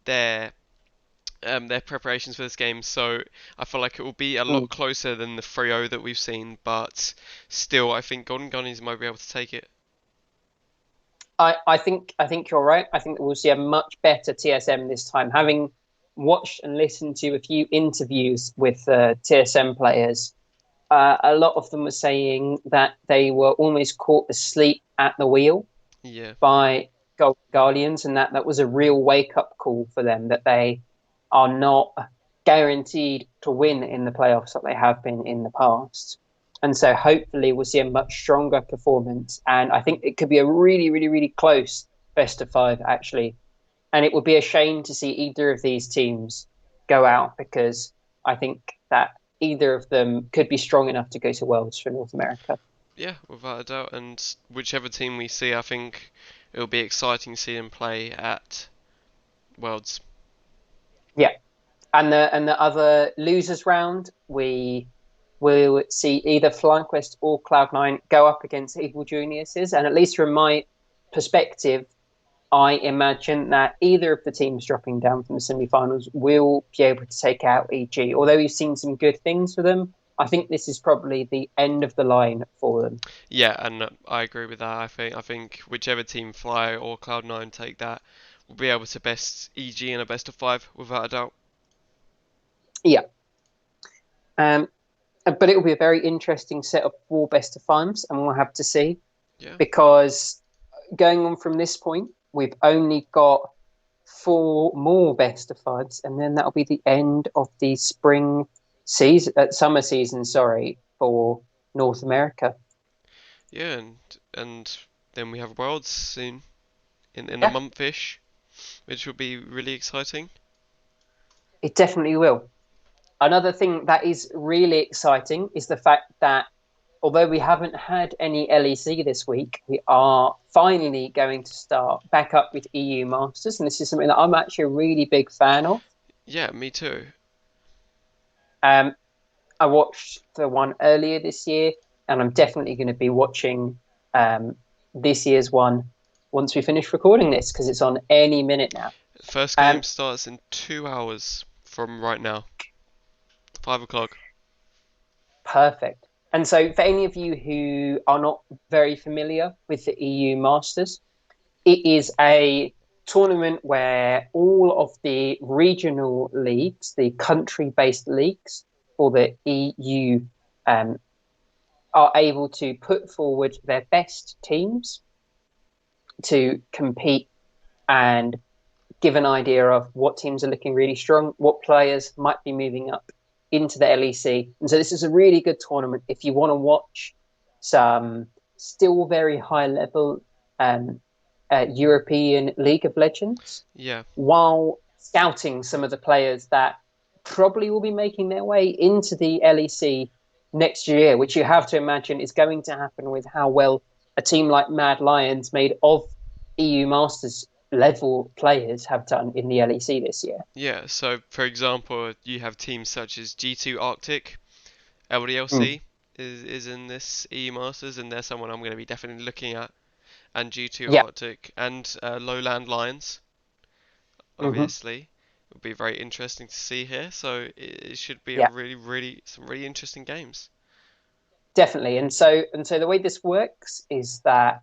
their preparations for this game. So I feel like it will be a lot Mm. closer than the 3-0 that we've seen. But still, I think Golden Guardians might be able to take it. I think you're right. I think we'll see a much better TSM this time. Having watched and listened to a few interviews with TSM players, a lot of them were saying that they were almost caught asleep at the wheel Yeah. by Golden Guardians, and that was a real wake up call for them that they are not guaranteed to win in the playoffs that they have been in the past. And so hopefully we'll see a much stronger performance. And I think it could be a really, really, really close best of five, actually. And it would be a shame to see either of these teams go out because I think that either of them could be strong enough to go to Worlds for North America. Yeah, without a doubt. And whichever team we see, I think it'll be exciting to see them play at Worlds. Yeah. And the other losers round, we will see either FlyQuest or Cloud9 go up against Evil Geniuses. And at least from my perspective, I imagine that either of the teams dropping down from the semi-finals will be able to take out EG. Although we've seen some good things for them, I think this is probably the end of the line for them. Yeah, and I agree with that. I think whichever team Fly or Cloud9 take that will be able to best EG in a best of five without a doubt. Yeah. Um, but it will be a very interesting set of four best of fives, and we'll have to see Yeah. because going on from this point, we've only got four more best of fives, and then that'll be the end of the spring season, summer season, sorry, for North America. Yeah, and then we have Worlds soon in a Yeah, month-ish, which will be really exciting. it definitely will. Another thing that is really exciting is the fact that although we haven't had any LEC this week, we are finally going to start back up with EU Masters, and this is something that I'm actually a really big fan of. Yeah, me too. Um, I watched the one earlier this year, and I'm definitely going to be watching this year's one once we finish recording this because it's on any minute now. First game Um, starts in 2 hours from right now, 5 o'clock. Perfect. And so, for any of you who are not very familiar with the EU Masters, it is a tournament where all of the regional leagues, the country-based leagues for the EU, um, are able to put forward their best teams to compete and give an idea of what teams are looking really strong, what players might be moving up into the LEC. And so this is a really good tournament if you want to watch some still very high level um, European League of Legends Yeah, while scouting some of the players that probably will be making their way into the LEC next year, which you have to imagine is going to happen with how well a team like Mad Lions, made of EU Masters level players, have done in the LEC this year. yeah. So, for example, you have teams such as G2 Arctic, Mm. LDLC is in this EU Masters, and they're someone I'm going to be definitely looking at. And G2 Yeah. Arctic and Lowland Lions, Hmm. obviously, will be very interesting to see here. So it should be a Yeah. some really interesting games. Definitely. And so the way this works is that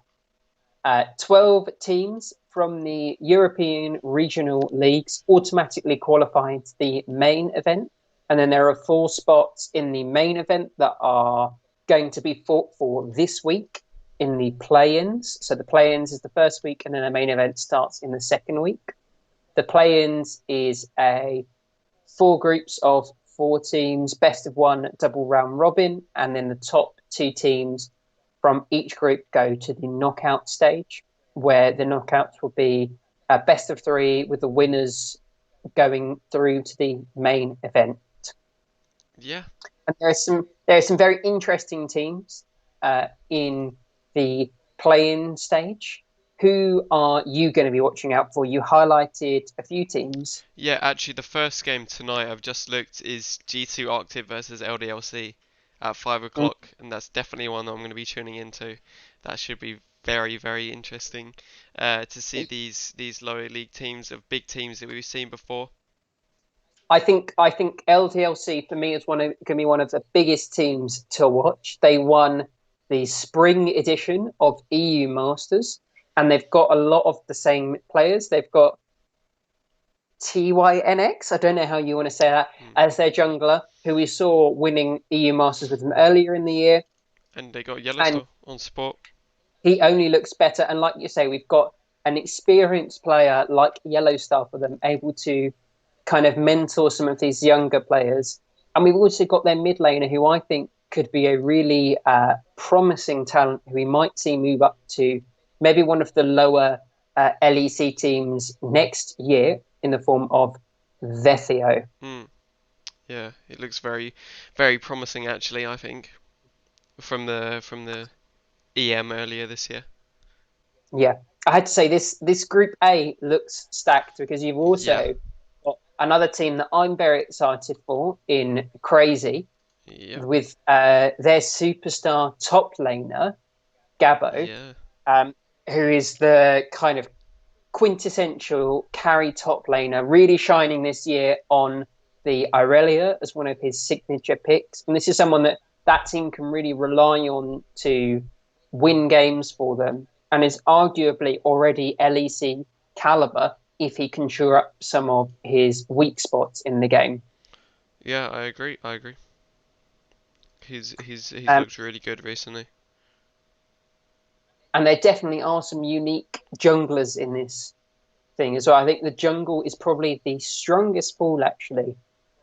12 teams from the European regional leagues automatically qualify to the main event. And then there are four spots in the main event that are going to be fought for this week in the play-ins. So the play-ins is the first week, and then the main event starts in the second week. The play-ins is a four groups of four teams, best of one, double round robin, and then the top two teams from each group go to the knockout stage, where the knockouts will be a best of three with the winners going through to the main event. Yeah, And there are some very interesting teams in the play-in stage. Who are you going to be watching out for? You highlighted a few teams. yeah. Actually, the first game tonight I've just looked is G2 Arctic versus LDLC at 5 o'clock, and that's definitely one that I'm going to be tuning into. That should be very interesting to see these lower league teams of big teams that we've seen before. I think LTLC for me is going to be one of the biggest teams to watch. They won the spring edition of EU Masters, and they've got a lot of the same players. They've got TYNX, I don't know how you want to say that, Hmm. as their jungler, who we saw winning EU Masters with them earlier in the year, And they got and Yellowstar on support. he only looks better. And like you say, we've got an experienced player like Yellowstar for them, able to kind of mentor some of these younger players. And we've also got their mid laner, who I think could be a really promising talent who we might see move up to maybe one of the lower LEC teams next year in the form of Vethio. Hmm. Yeah, it looks very, very promising actually, I think, from the EM earlier this year. Yeah, I had to say this Group A looks stacked because you've Yeah, also got another team that I'm very excited for in Crazy yeah, with their superstar top laner Gabbo, yeah, um, who is the kind of quintessential carry top laner, really shining this year on the Irelia as one of his signature picks. And this is someone that that team can really rely on to win games for them, and is arguably already LEC caliber if he can shore up some of his weak spots in the game. yeah. I agree. I agree. He's Um, looked really good recently. and there definitely are some unique junglers in this thing as well. I think the jungle is probably the strongest ball actually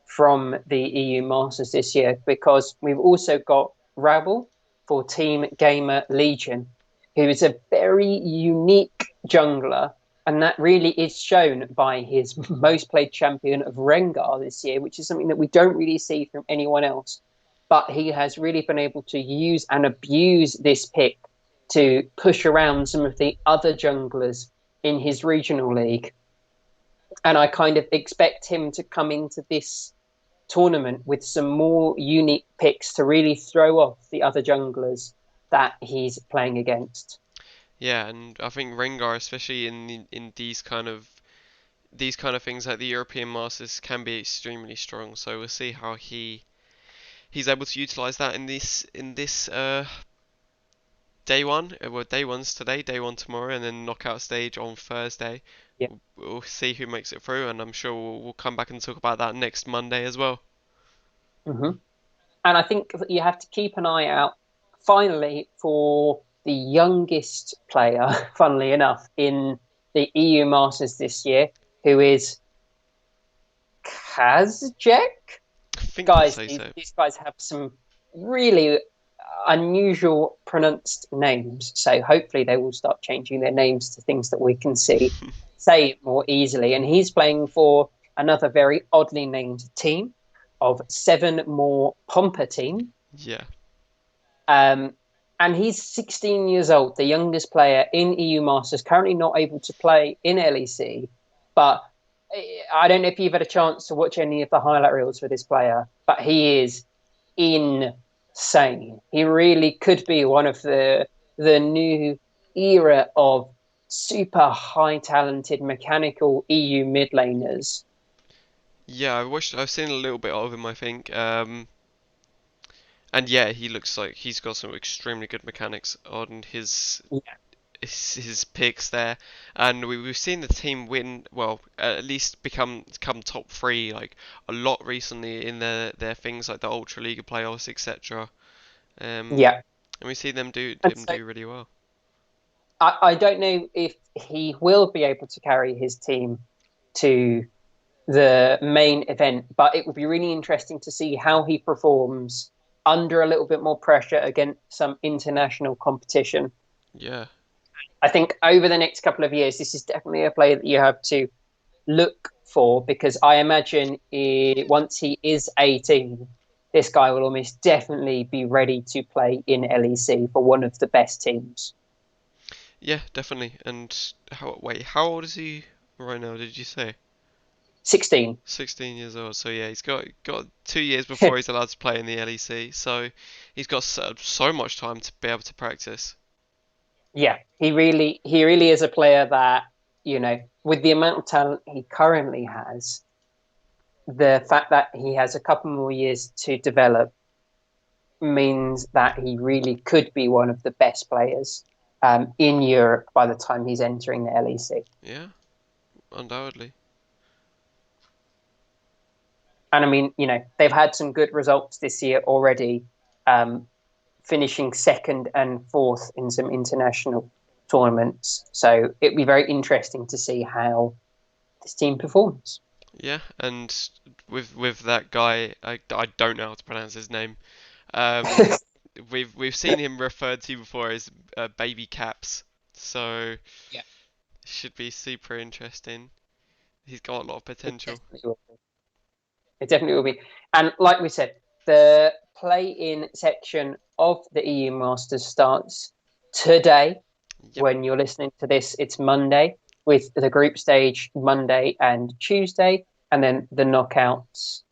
from the EU Masters this year because we've also got Rabble for Team Gamer Legion, who is a very unique jungler. And that really is shown by his most played champion of Rengar this year, which is something that we don't really see from anyone else. But he has really been able to use and abuse this pick to push around some of the other junglers in his regional league. And I kind of expect him to come into this tournament with some more unique picks to really throw off the other junglers that he's playing against. Yeah, and I think Rengar, especially in these kind of things like the European Masters, can be extremely strong. So we'll see how he's able to utilize that in this day one. Well, day one's today, day one tomorrow, and then knockout stage on Thursday. Yeah. We'll see who makes it through, and I'm sure we'll come back and talk about that next Monday as well. Mm-hmm. And I think that you have to keep an eye out, finally, for the youngest player, funnily enough, in the EU Masters this year, who is Kazjek. I think I Guys, say so. these guys have some really unusual pronounced names. So hopefully they will start changing their names to things that we can say more easily. And he's playing for another very oddly named team of seven more Pomper team. Yeah, Um, and he's 16 years old, the youngest player in EU Masters, currently not able to play in LEC. But I don't know if you've had a chance to watch any of the highlight reels for this player, but he is insane. He really could be one of the new era of super high talented mechanical EU mid laners. yeah. I've seen a little bit of him, I think. And yeah, he looks like he's got some extremely good mechanics on Yeah, his picks there, and we've seen the team win. Well, at least come top three like a lot recently in their things like the Ultra League playoffs, etc. Um, yeah. and we see And them so do really well. I don't know if he will be able to carry his team to the main event, but it would be really interesting to see how he performs under a little bit more pressure against some international competition. Yeah, I think over the next couple of years, this is definitely a player that you have to look for because I imagine once he is 18, this guy will almost definitely be ready to play in LEC for one of the best teams. yeah, definitely. And how old is he right now? Did you say? 16. 16 years old. So yeah, he's got 2 years before he's allowed to play in the LEC. So he's got so much time to be able to practice. Yeah, he really is a player that, with the amount of talent he currently has, the fact that he has a couple more years to develop means that he really could be one of the best players in Europe by the time he's entering the LEC. Yeah, undoubtedly. And I mean, they've had some good results this year already, um, finishing second and fourth in some international tournaments. So it'd be very interesting to see how this team performs. Yeah, and with that guy, I don't know how to pronounce his name. Um, we've seen him referred to before as baby caps, so Yeah, should be super interesting. He's got a lot of it potential. definitely will be. It definitely will be. And like we said, the play-in section of the EU Masters starts today. Yep. When you're listening to this, it's Monday, with the group stage Monday and Tuesday, and then the knockouts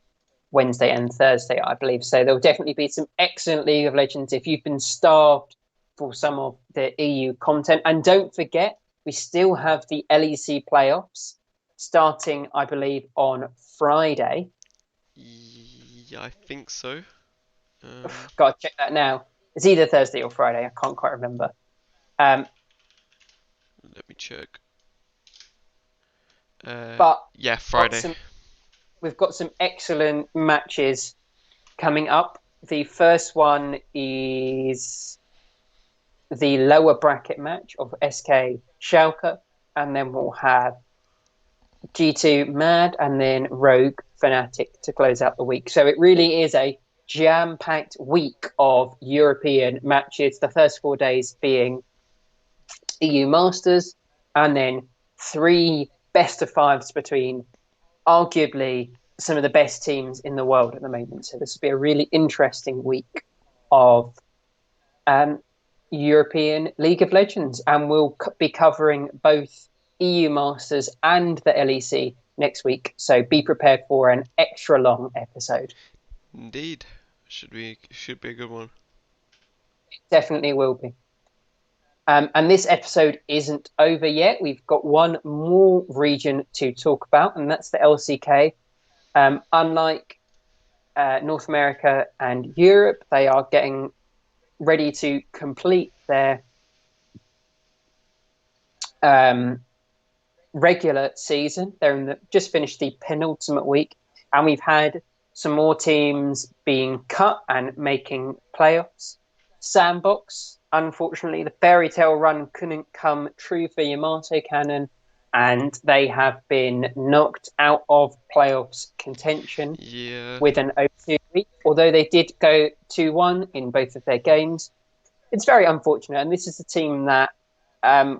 Wednesday and Thursday, I believe. So there'll definitely be some excellent League of Legends if you've been starved for some of the EU content. And don't forget, we still have the LEC playoffs starting, I believe, on Friday. Yeah, I think so. Got to check that now. It's either Thursday or Friday. I can't quite remember. Um, Let me check. but Yeah, got Friday. some, we've got some excellent matches coming up. The first one is the lower bracket match of SK Schalke, and then we'll have G2 Mad and then Rogue Fnatic to close out the week. So it really is a jam-packed week of European matches. The first 4 days being EU Masters, and then three best of fives between arguably some of the best teams in the world at the moment. So this will be a really interesting week of um, European League of Legends, and we'll be covering both EU Masters and the LEC next week. So be prepared for an extra long episode. Indeed. Should be a good one. Definitely will be. And this episode isn't over yet. We've got one more region to talk about, and that's the LCK. Unlike North America and Europe, they are getting ready to complete their um, regular season. Just finished the penultimate week, and we've had some more teams being cut and making playoffs. Sandbox, unfortunately, the fairy tale run couldn't come true for Yamato Cannon, and they have been knocked out of playoffs contention Yeah. with an 0-2 week. Although they did go 2-1 in both of their games, it's very unfortunate. And this is a team that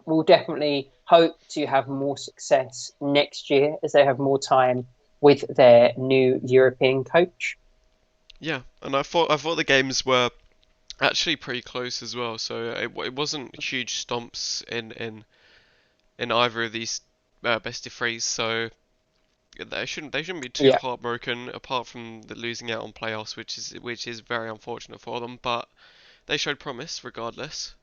will definitely hope to have more success next year as they have more time with their new European coach. Yeah, and I thought the games were actually pretty close as well. So it wasn't huge stomps in either of these best of threes. So they shouldn't be too Yeah. heartbroken apart from the losing out on playoffs, which is very unfortunate for them. But they showed promise regardless.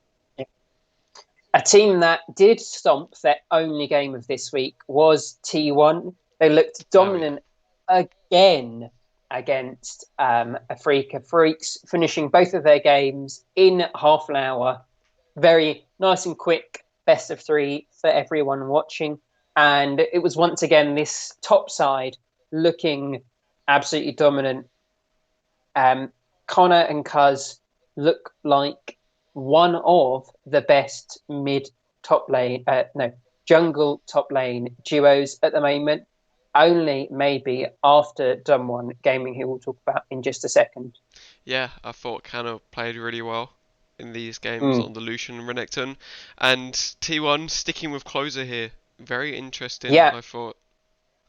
A team that did stomp their only game of this week was T1. They looked Oh yeah. dominant again against Afrika Freaks, finishing both of their games in half an hour. Very nice and quick, best of three for everyone watching. And it was once again this top side looking absolutely dominant. Connor and Cuz look like one of the best mid top lane, no, jungle top lane duos at the moment. Only maybe after Dumb Gaming, who we'll talk about in just a second. Yeah, I thought Cano played really well in these games Mm. on the Lucian and Renekton, and T1 sticking with closer here. Very interesting, Yeah, I thought.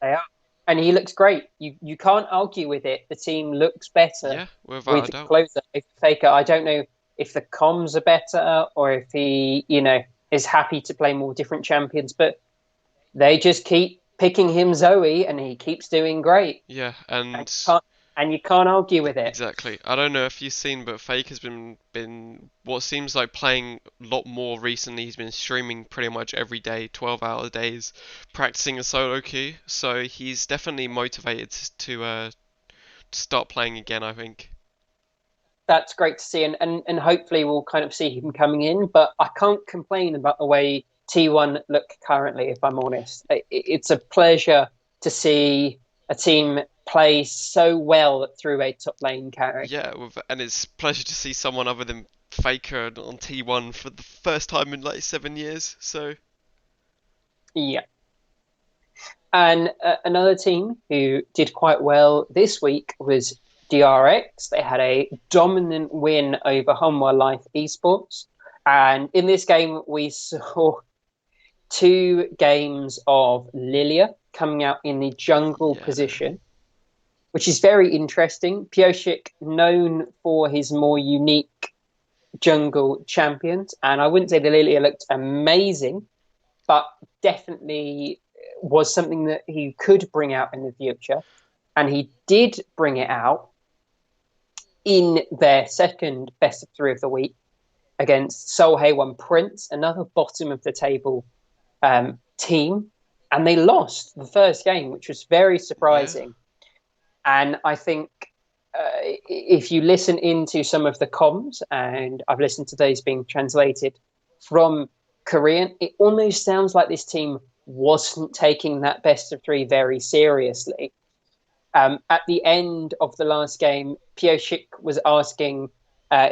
they are. And he looks great. You can't argue with it. The team looks better Yeah, without a with doubt. Closer over Faker. I don't know if the comms are better or if he, is happy to play more different champions, but they just keep picking him Zoe and he keeps doing great. Yeah, And and you can't argue with it. exactly. I don't know if you've seen, but Fake has been what seems like playing a lot more recently. He's been streaming pretty much every day, 12-hour days, practicing a solo queue. So he's definitely motivated to start playing again, I think. That's great to see, and hopefully we'll kind of see him coming in. But I can't complain about the way T1 look currently, if I'm honest. It's a pleasure to see a team play so well through a top lane character. Yeah, and it's a pleasure to see someone other than Faker on T1 for the first time in like 7 years. So Yeah. And another team who did quite well this week was DRX. They had a dominant win over Honma Life Esports. And in this game, we saw two games of Lilia coming out in the jungle Yeah. position, which is very interesting. Piosik, known for his more unique jungle champions, and I wouldn't say the Lilia looked amazing, but definitely was something that he could bring out in the future. And he did bring it out in their second best of three of the week against Seoul Haewon Prince, another bottom of the table team. And they lost the first game, which was very Yeah. surprising. And I think if you listen into some of the comms, and I've listened to those being translated from Korean, it almost sounds like this team wasn't taking that best of three very seriously. At the end of the last game, Piosik was asking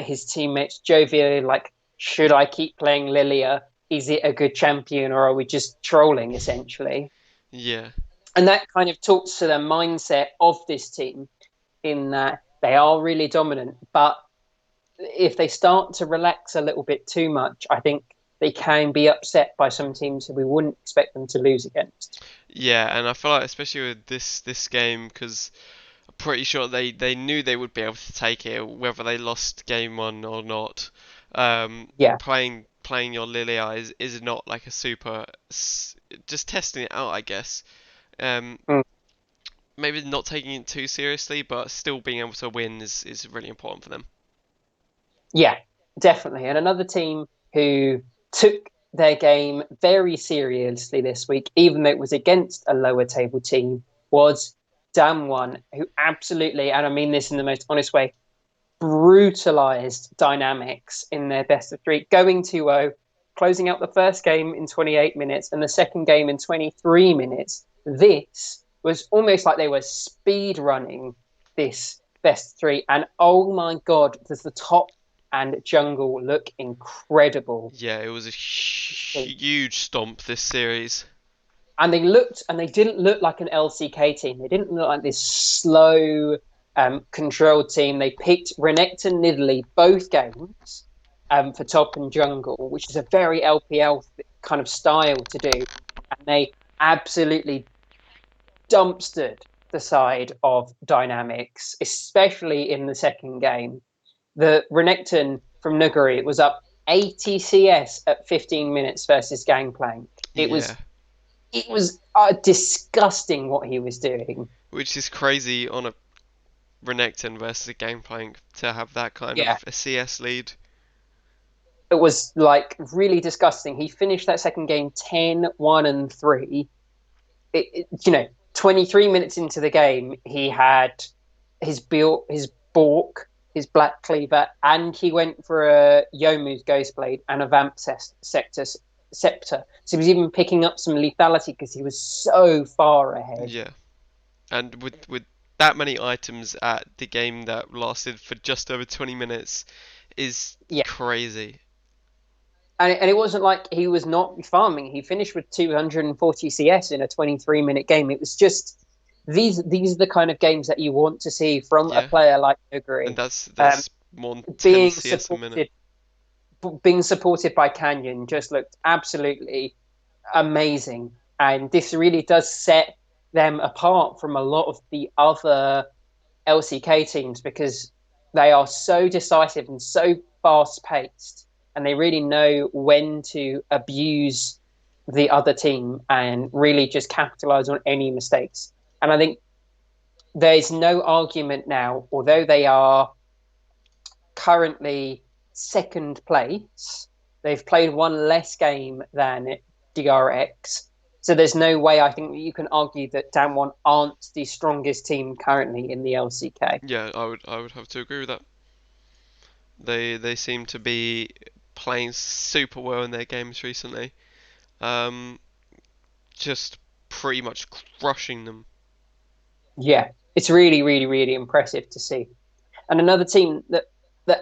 his teammates jovially, like, should I keep playing Lilia? Is it a good champion, or are we just trolling, essentially? Yeah. And that kind of talks to the mindset of this team in that they are really dominant, but if they start to relax a little bit too much, I think they can be upset by some teams who we wouldn't expect them to lose against. Yeah, and I feel like especially with this game, because I'm pretty sure they knew they would be able to take it, whether they lost game one or not. Yeah. Playing your Lilia is not like a super, just testing it out, I guess. Um, Mm. Maybe not taking it too seriously, but still being able to win is really important for them. Yeah, definitely. And another team who took their game very seriously this week, even though it was against a lower table team, was Damwon, who absolutely, and I mean this in the most honest way, brutalized Dynamics in their best of three, going 2-0, closing out the first game in 28 minutes and the second game in 23 minutes. This was almost like they were speed running this best three. And oh my God, does the top and jungle look incredible. Yeah, it was a huge stomp this series. And they didn't look like an LCK team. They didn't look like this slow, controlled team. They picked Renekton Nidalee both games for top and jungle, which is a very LPL kind of style to do. And they absolutely dumpstered the side of Dynamics, especially in the second game. The Renekton from Nuguri was up 80 CS at 15 minutes versus Gangplank. It Yeah, was it was disgusting what he was doing. which is crazy on a Renekton versus a Gangplank to have that kind Yeah, of a CS lead. it was like really disgusting. He finished that second game 10-1-3. 23 minutes into the game, he had his Bork, his Black Cleaver, and he went for a Yomu's Ghostblade and a Vamp Scepter. So he was even picking up some lethality because he was so far ahead. Yeah, and with that many items at the game that lasted for just over 20 minutes is Yeah. crazy. And it wasn't like he was not farming. He finished with 240 CS in a 23-minute game. It was just these are the kind of games that you want to see from a Yeah, player like and Nuguri. that's more than 10 Being CS a minute. supported by Canyon just looked absolutely amazing. And this really does set them apart from a lot of the other LCK teams because they are so decisive and so fast paced, and they really know when to abuse the other team and really just capitalize on any mistakes. And I think there's no argument now, although they are currently second place, they've played one less game than DRX. So there's no way I think you can argue that Damwon aren't the strongest team currently in the LCK. Yeah, I would have to agree with that. They seem to be playing super well in their games recently. Um, just pretty much crushing them. Yeah, it's really, really, really impressive to see. And another team that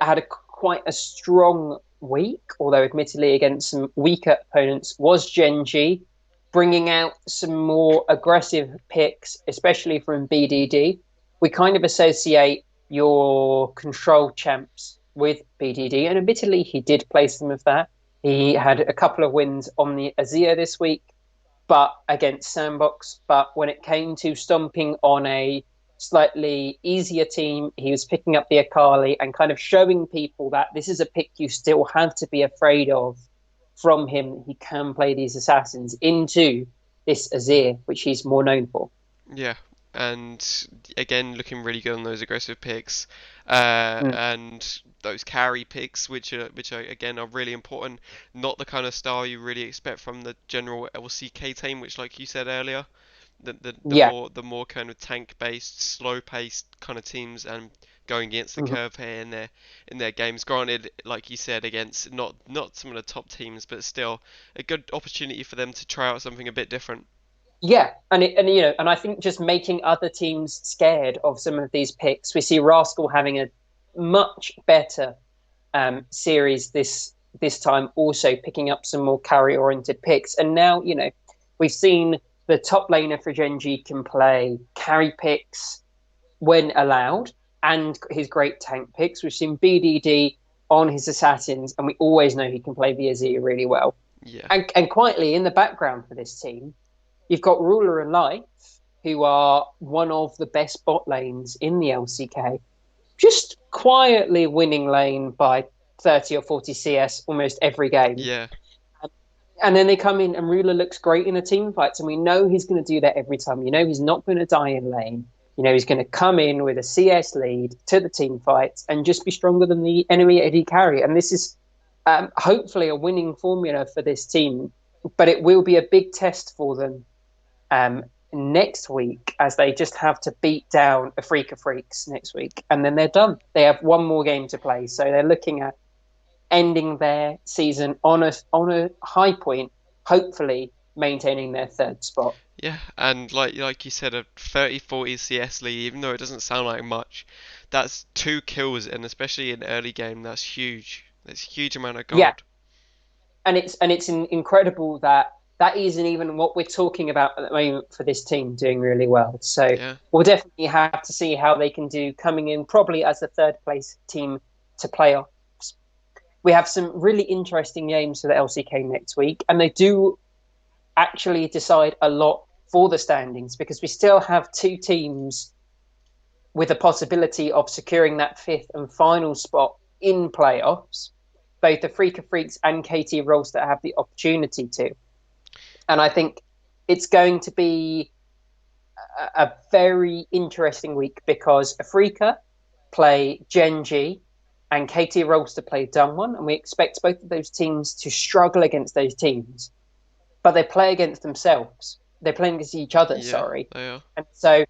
had quite a strong week, although admittedly against some weaker opponents, was Genji, bringing out some more aggressive picks, especially from BDD. We kind of associate your control champs with BDD, and admittedly, he did play some of that. He had a couple of wins on the Azir this week, but against Sandbox. But when it came to stomping on a slightly easier team, he was picking up the Akali and kind of showing people that this is a pick you still have to be afraid of from him. He can play these assassins into this Azir, which he's more known for. Yeah, and again, looking really good on those aggressive picks, Mm. and those carry picks, which are again are really important. Not the kind of style you really expect from the general LCK team, which, like you said earlier, Yeah. the more kind of tank based, slow paced kind of teams and going against the Mhm. curve here in their games. Granted, like you said, against not some of the top teams, but still a good opportunity for them to try out something a bit different. Yeah, and I think just making other teams scared of some of these picks. We see Rascal having a much better series this time, also picking up some more carry oriented picks. And now we've seen the top laner for Genji can play carry picks when allowed, and his great tank picks. We've seen BDD on his assassins, and we always know he can play the Azir really well. Yeah, And quietly in the background for this team, you've got Ruler and Life, who are one of the best bot lanes in the LCK, just quietly winning lane by 30 or 40 CS almost every game. yeah. And then they come in, and Ruler looks great in the team fights, and we know he's going to do that every time. He's not going to die in lane. He's going to come in with a CS lead to the team fights and just be stronger than the enemy AD carry. And this is hopefully a winning formula for this team, but it will be a big test for them um, next week, as they just have to beat down a Freak of Freaks next week, and then they're done. They have one more game to play, so they're looking at ending their season on a high point, hopefully maintaining their third spot. Yeah, and like you said, a 30-40 CS lead, even though it doesn't sound like much, that's two kills, and especially in early game, that's huge. That's a huge amount of Yeah, gold. and it's incredible that that isn't even what we're talking about at the moment for this team doing really well. So Yeah, we'll definitely have to see how they can do coming in probably as the third place team to playoffs. We have some really interesting games for the LCK next week, and they do actually decide a lot for the standings, because we still have two teams with a possibility of securing that fifth and final spot in playoffs. Both the Freak of Freaks and KT Rolls that have the opportunity to. And I think it's going to be a very interesting week, because Afrika play Genji and KT Rolls to play Dunwon, and we expect both of those teams to struggle against those teams, but they play against themselves. They're playing against each other, yeah, sorry. they are. And so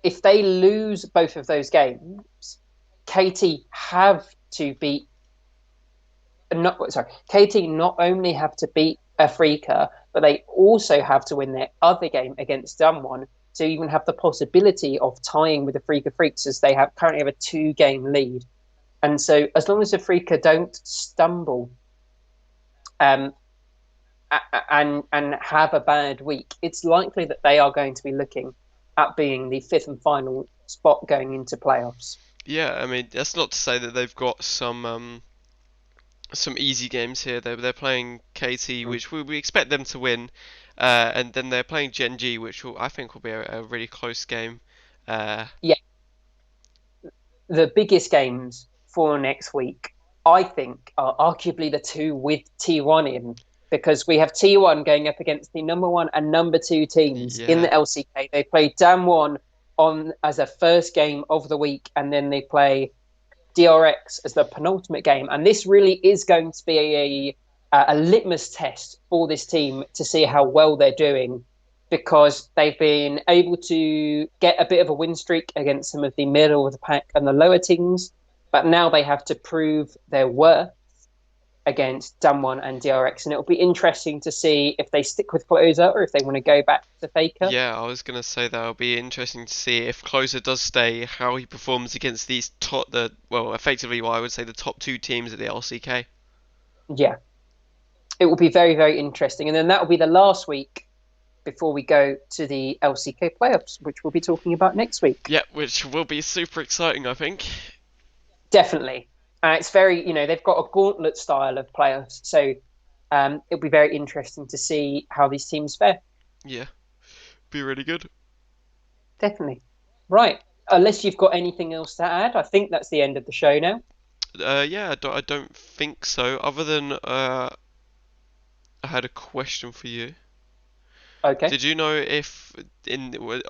if they lose both of those games, KT have to beat not sorry, KT not only have to beat Afrika, but they also have to win their other game against Dunwon to even have the possibility of tying with the Afrika Freaks, as they currently have a 2-game lead. And so as long as Afrika don't stumble um, and have a bad week, it's likely that they are going to be looking at being the fifth and final spot going into playoffs. Yeah, I mean that's not to say that they've got some easy games here. They're playing KT, Mm. which we expect them to win, and then they're playing Genji, which I think will be a really close game. Uh, Yeah, the biggest games for next week, I think, are arguably the two with T1 in, because we have T1 going up against the number one and number two teams in yeah, the LCK. They play Damwon on as a first game of the week, and then they play DRX as the penultimate game. And this really is going to be a litmus test for this team to see how well they're doing, because they've been able to get a bit of a win streak against some of the middle of the pack and the lower teams. But now they have to prove their worth against Damwon and DRX. And it'll be interesting to see if they stick with Closer or if they want to go back to Faker. yeah. I was gonna say that it'll be interesting to see if Closer does stay, how he performs against these effectively, what I would say the top two teams at the LCK. Yeah, it will be very, very interesting. And then that will be the last week before we go to the LCK playoffs, which we'll be talking about next week. Yeah, which will be super exciting, I think. Definitely. It's very, they've got a gauntlet style of playoffs. So it'll be very interesting to see how these teams fare. Yeah, be really good. Definitely. Right. Unless you've got anything else to add, I think that's the end of the show now. Yeah, I don't think so. Other than I had a question for you. Okay. Did you know if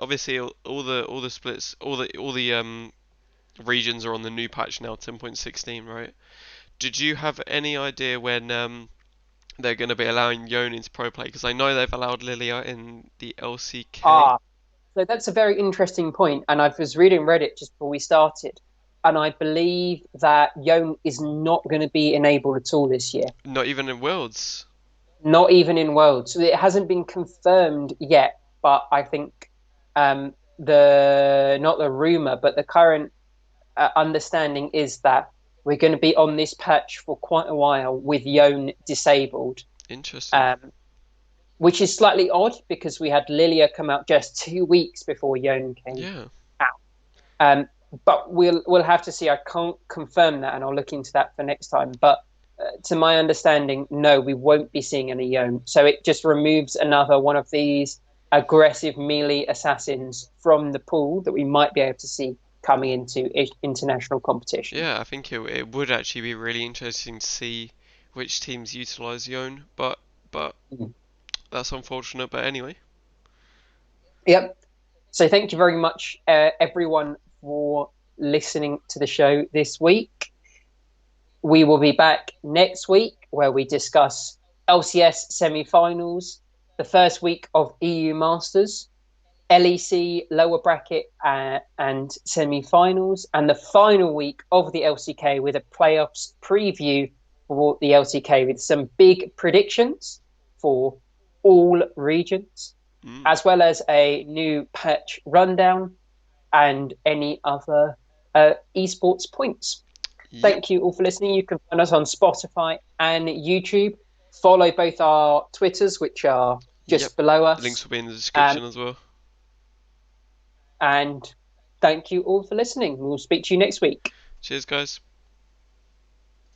obviously all the splits, all the regions are on the new patch now, 10.16, right? Did you have any idea when they're going to be allowing Yone into pro play? Because I know they've allowed Lilia in the LCK. Ah, so that's a very interesting point. And I was reading Reddit just before we started. And I believe that Yone is not going to be enabled at all this year. Not even in Worlds. Not even in Worlds. So it hasn't been confirmed yet, but I think the not the rumor, but the current understanding is that we're going to be on this patch for quite a while with Yone disabled, Interesting. um, which is slightly odd because we had Lilia come out just 2 weeks before Yone came Yeah. out. Um, but we'll have to see. I can't confirm that, and I'll look into that for next time. But to my understanding, no, we won't be seeing any Yone. So it just removes another one of these aggressive melee assassins from the pool that we might be able to see coming into international competition. Yeah, I think it would actually be really interesting to see which teams utilize Yone, but Mhm. that's unfortunate. But anyway, Yep. So thank you very much, everyone, for listening to the show this week. We will be back next week where we discuss LCS semi-finals, the first week of EU Masters, LEC lower bracket and semi-finals, and the final week of the LCK with a playoffs preview for the LCK with some big predictions for all regions, mm, as well as a new patch rundown and any other esports points. yep, Thank you all for listening. You can find us on Spotify and YouTube. Follow both our Twitters, which are yep. just below Links us. will be in the Um, description as well. and thank you all for listening. We'll speak to you next week. Cheers, guys.